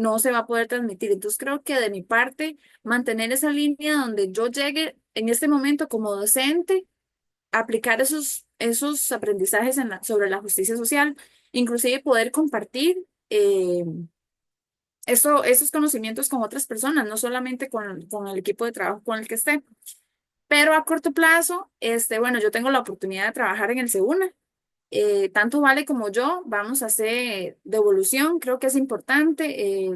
no se va a poder transmitir. Entonces creo que de mi parte, mantener esa línea donde yo llegue en este momento como docente, aplicar esos aprendizajes sobre la justicia social, inclusive poder compartir. Esos conocimientos con otras personas, no solamente con el equipo de trabajo con el que esté. Pero a corto plazo, bueno, yo tengo la oportunidad de trabajar en el SEUNA. Tanto Vale como yo vamos a hacer devolución, creo que es importante.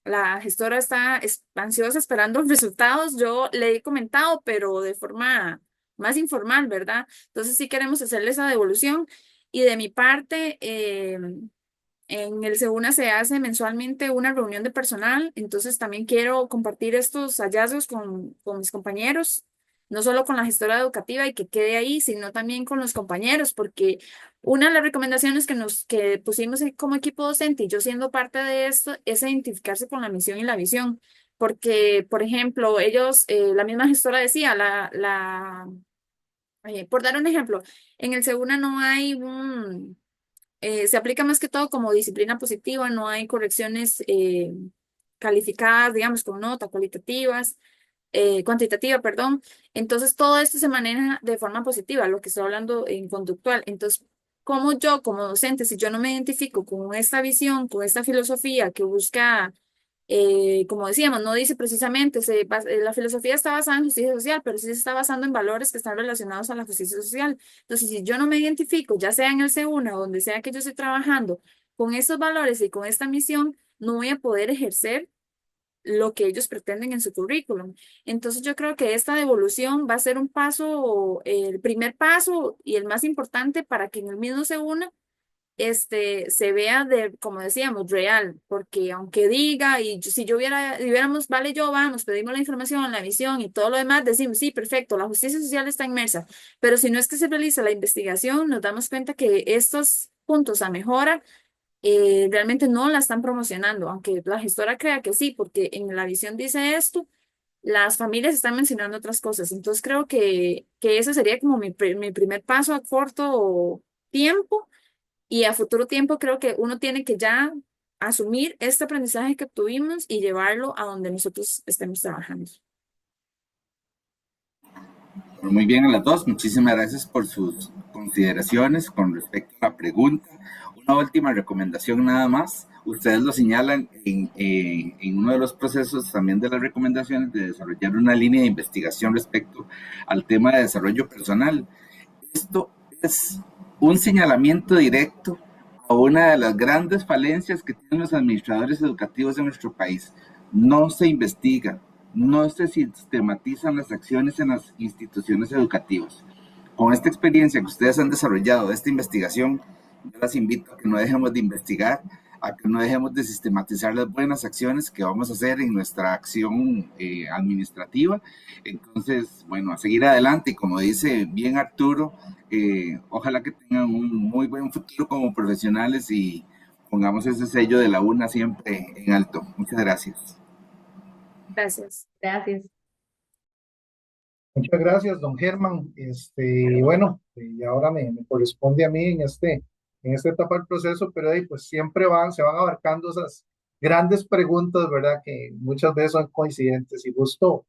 La gestora está ansiosa esperando resultados. Yo le he comentado, pero de forma más informal, ¿verdad? Entonces sí queremos hacerle esa devolución. Y de mi parte, en el SEUNA se hace mensualmente una reunión de personal, entonces también quiero compartir estos hallazgos con mis compañeros, no solo con la gestora educativa y que quede ahí, sino también con los compañeros, porque una de las recomendaciones que pusimos como equipo docente y yo siendo parte de esto es identificarse con la misión y la visión, porque, por ejemplo, ellos, la misma gestora decía, por dar un ejemplo, en el SEUNA no hay se aplica más que todo como disciplina positiva, no hay correcciones calificadas, digamos, con nota, cualitativas, cuantitativa, perdón. Entonces, todo esto se maneja de forma positiva, lo que estoy hablando en conductual. Entonces, como yo, como docente, si yo no me identifico con esta visión, con esta filosofía que busca como decíamos, no dice precisamente, la filosofía está basada en justicia social, pero sí se está basando en valores que están relacionados a la justicia social. Entonces, si yo no me identifico, ya sea en el C1 o donde sea que yo esté trabajando, con estos valores y con esta misión, no voy a poder ejercer lo que ellos pretenden en su currículum. Entonces, yo creo que esta devolución va a ser un paso, el primer paso y el más importante para que en el mismo C1 se vea como decíamos, real, porque aunque diga, si yo hubiéramos, vale, yo vamos, pedimos la información, la visión y todo lo demás, decimos, sí, perfecto, la justicia social está inmersa, pero si no es que se realiza la investigación, nos damos cuenta que estos puntos a mejora realmente no la están promocionando, aunque la gestora crea que sí, porque en la visión dice esto. Las familias están mencionando otras cosas, entonces creo que ese sería como mi primer paso a corto tiempo y a futuro tiempo creo que uno tiene que ya asumir este aprendizaje que obtuvimos y llevarlo a donde nosotros estemos trabajando. Muy bien a las dos, muchísimas gracias por sus consideraciones con respecto a la pregunta. Una última recomendación nada más. Ustedes lo señalan en uno de los procesos también de las recomendaciones de desarrollar una línea de investigación respecto al tema de desarrollo personal. Esto es un señalamiento directo a una de las grandes falencias que tienen los administradores educativos de nuestro país. No se investiga, no se sistematizan las acciones en las instituciones educativas. Con esta experiencia que ustedes han desarrollado, esta investigación, yo las invito a que no dejemos de investigar, a que no dejemos de sistematizar las buenas acciones que vamos a hacer en nuestra acción administrativa. Entonces, bueno, a seguir adelante y como dice bien Arturo, ojalá que tengan un muy buen futuro como profesionales y pongamos ese sello de la UNA siempre en alto. Muchas gracias. Gracias. Gracias. Muchas gracias, don Germán. Bueno, y ahora me corresponde a mí en esta etapa del proceso, pero ahí pues siempre se van abarcando esas grandes preguntas, ¿verdad? Que muchas veces son coincidentes y justo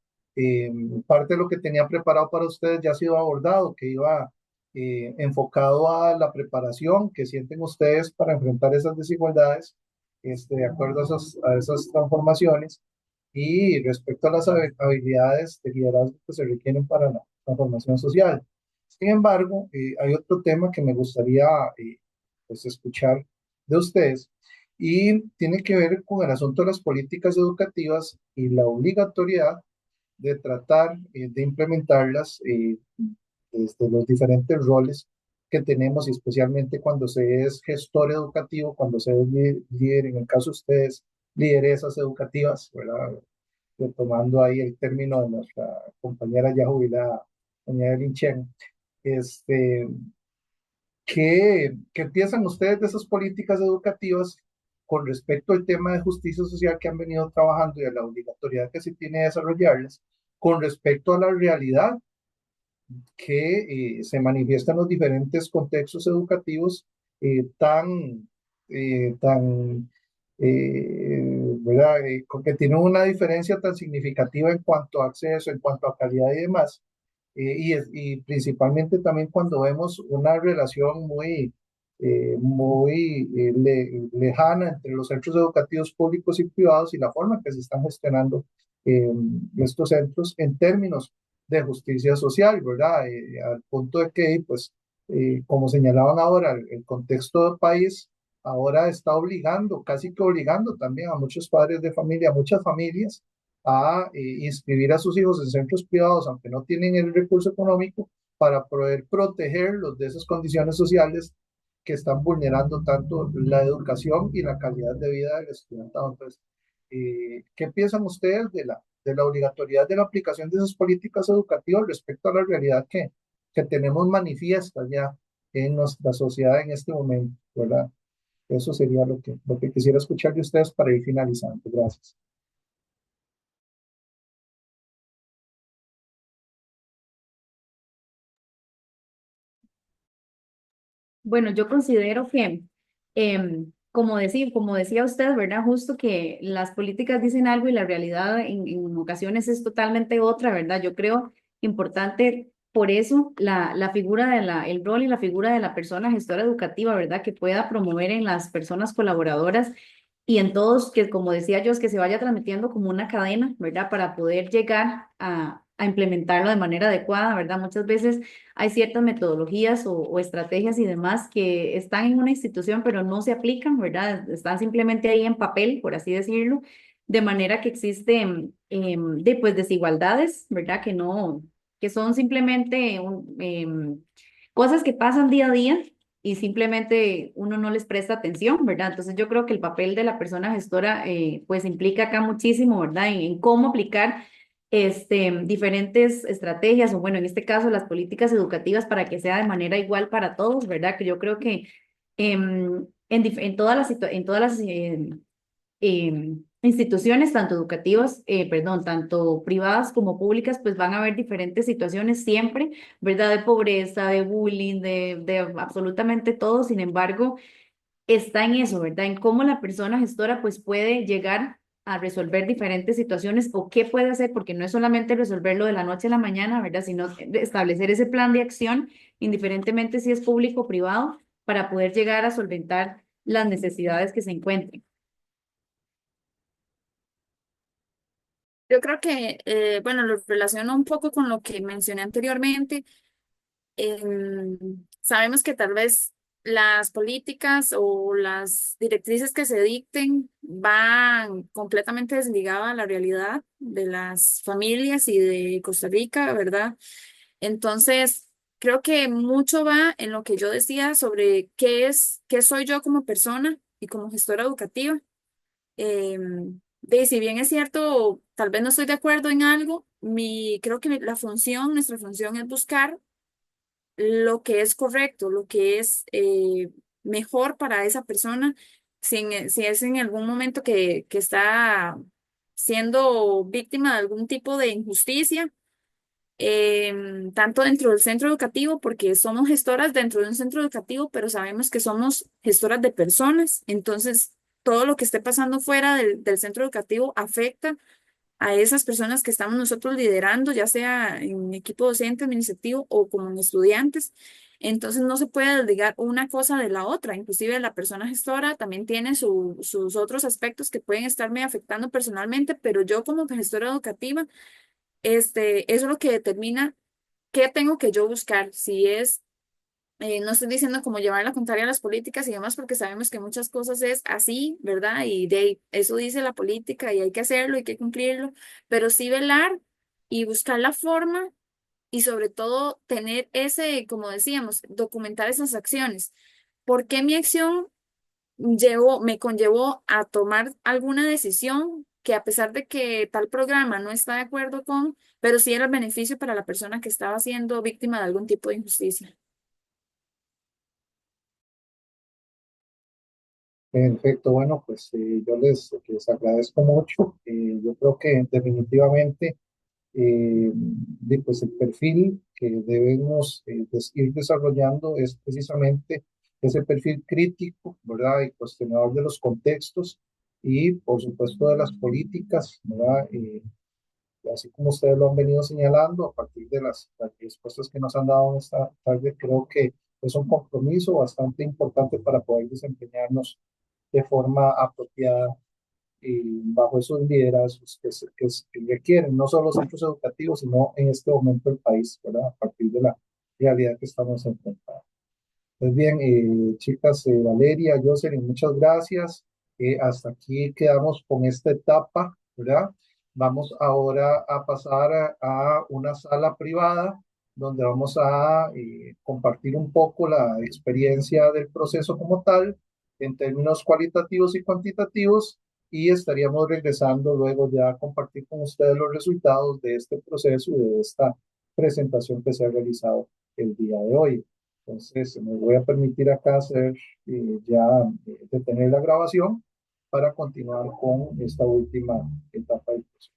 parte de lo que tenía preparado para ustedes ya ha sido abordado, que iba enfocado a la preparación que sienten ustedes para enfrentar esas desigualdades, de acuerdo a esas transformaciones. y respecto a las habilidades de liderazgo que se requieren para la transformación social. Sin embargo, hay otro tema que me gustaría pues escuchar de ustedes y tiene que ver con el asunto de las políticas educativas y la obligatoriedad de tratar de implementarlas desde los diferentes roles que tenemos y especialmente cuando se es gestor educativo, cuando se es líder, en el caso de ustedes, lideresas educativas, ¿verdad? Retomando ahí el término de nuestra compañera ya jubilada, doña Evelyn Chen. Este, ¿qué piensan ustedes de esas políticas educativas con respecto al tema de justicia social que han venido trabajando y a la obligatoriedad que se tiene de desarrollarlas, con respecto a la realidad que se manifiesta en los diferentes contextos educativos tan ¿verdad? Que tienen una diferencia tan significativa en cuanto a acceso, en cuanto a calidad y demás? Y principalmente también cuando vemos una relación muy lejana entre los centros educativos públicos y privados y la forma en que se están gestionando eh, estos centros en términos de justicia social, ¿verdad? Al punto de que, pues, como señalaban ahora, el contexto del país ahora está obligando, casi que obligando también a muchos padres de familia, a muchas familias, a inscribir a sus hijos en centros privados, aunque no tienen el recurso económico, para poder protegerlos de esas condiciones sociales que están vulnerando tanto la educación y la calidad de vida del estudiantado. Entonces, ¿qué piensan ustedes de la obligatoriedad de la aplicación de esas políticas educativas respecto a la realidad que tenemos manifiesta ya en nuestra sociedad en este momento, ¿verdad? Eso sería lo que quisiera escuchar de ustedes para ir finalizando. Gracias. Bueno, yo considero que, como decía usted, ¿verdad? Justo que las políticas dicen algo y la realidad en ocasiones es totalmente otra, ¿verdad? Yo creo importante por eso la figura el rol y la figura de la persona gestora educativa, ¿verdad? Que pueda promover en las personas colaboradoras y en todos, que como decía yo, es que se vaya transmitiendo como una cadena, ¿verdad? Para poder llegar a implementarlo de manera adecuada, ¿verdad? Muchas veces hay ciertas metodologías o estrategias y demás que están en una institución, pero no se aplican, ¿verdad? Están simplemente ahí en papel, por así decirlo, de manera que existen pues, desigualdades, ¿verdad? Que son simplemente cosas que pasan día a día y simplemente uno no les presta atención, ¿verdad? Entonces yo creo que el papel de la persona gestora pues implica acá muchísimo, ¿verdad? En cómo aplicar diferentes estrategias o bueno, en este caso las políticas educativas para que sea de manera igual para todos, ¿verdad? Que yo creo que en en todas las instituciones, tanto educativas, perdón, tanto privadas como públicas, pues van a haber diferentes situaciones siempre, ¿verdad? De pobreza, de bullying, de absolutamente todo. Sin embargo, está en eso, ¿verdad? En cómo la persona gestora pues puede llegar a resolver diferentes situaciones o qué puede hacer, porque no es solamente resolverlo de la noche a la mañana, ¿verdad? Sino establecer ese plan de acción, indiferentemente si es público o privado, para poder llegar a solventar las necesidades que se encuentren. Yo creo que, bueno, lo relaciono un poco con lo que mencioné anteriormente. Sabemos que tal vez las políticas o las directrices que se dicten van completamente desligadas a la realidad de las familias y de Costa Rica, ¿verdad? Entonces, creo que mucho va en lo que yo decía sobre qué soy yo como persona y como gestora educativa. Si bien es cierto, tal vez no estoy de acuerdo en algo, creo que nuestra función es buscar lo que es correcto, lo que es mejor para esa persona, si es en algún momento que está siendo víctima de algún tipo de injusticia, tanto dentro del centro educativo, porque somos gestoras dentro de un centro educativo, pero sabemos que somos gestoras de personas, entonces todo lo que esté pasando fuera del centro educativo afecta a esas personas que estamos nosotros liderando, ya sea en equipo docente, administrativo o como en estudiantes. Entonces no se puede desligar una cosa de la otra. Inclusive la persona gestora también tiene sus otros aspectos que pueden estarme afectando personalmente, pero yo como gestora educativa, eso es lo que determina qué tengo que yo buscar. Si es, no estoy diciendo como llevar la contraria a las políticas y demás, porque sabemos que muchas cosas es así, ¿verdad? Y de ahí, eso dice la política y hay que hacerlo, hay que cumplirlo, pero sí velar y buscar la forma y sobre todo tener ese, como decíamos, documentar esas acciones. ¿Por qué mi acción me conllevó a tomar alguna decisión que a pesar de que tal programa no está de acuerdo con, pero sí era el beneficio para la persona que estaba siendo víctima de algún tipo de injusticia? Perfecto, bueno, pues yo les agradezco mucho. Yo creo que definitivamente pues el perfil que debemos ir desarrollando es precisamente ese perfil crítico, ¿verdad? Y cuestionador de los contextos y, por supuesto, de las políticas, ¿verdad? Así como ustedes lo han venido señalando, a partir de las respuestas que nos han dado en esta tarde, creo que es un compromiso bastante importante para poder desempeñarnos de forma apropiada bajo esos liderazgos que requieren no solo los centros educativos, sino en este momento el país, ¿verdad? A partir de la realidad que estamos enfrentando. Pues bien, chicas, Valeria, Jocelyn, muchas gracias. Hasta aquí quedamos con esta etapa, ¿verdad? Vamos ahora a pasar a una sala privada donde vamos a compartir un poco la experiencia del proceso como tal, en términos cualitativos y cuantitativos, y estaríamos regresando luego ya a compartir con ustedes los resultados de este proceso y de esta presentación que se ha realizado el día de hoy. Entonces, me voy a permitir acá hacer detener la grabación para continuar con esta última etapa del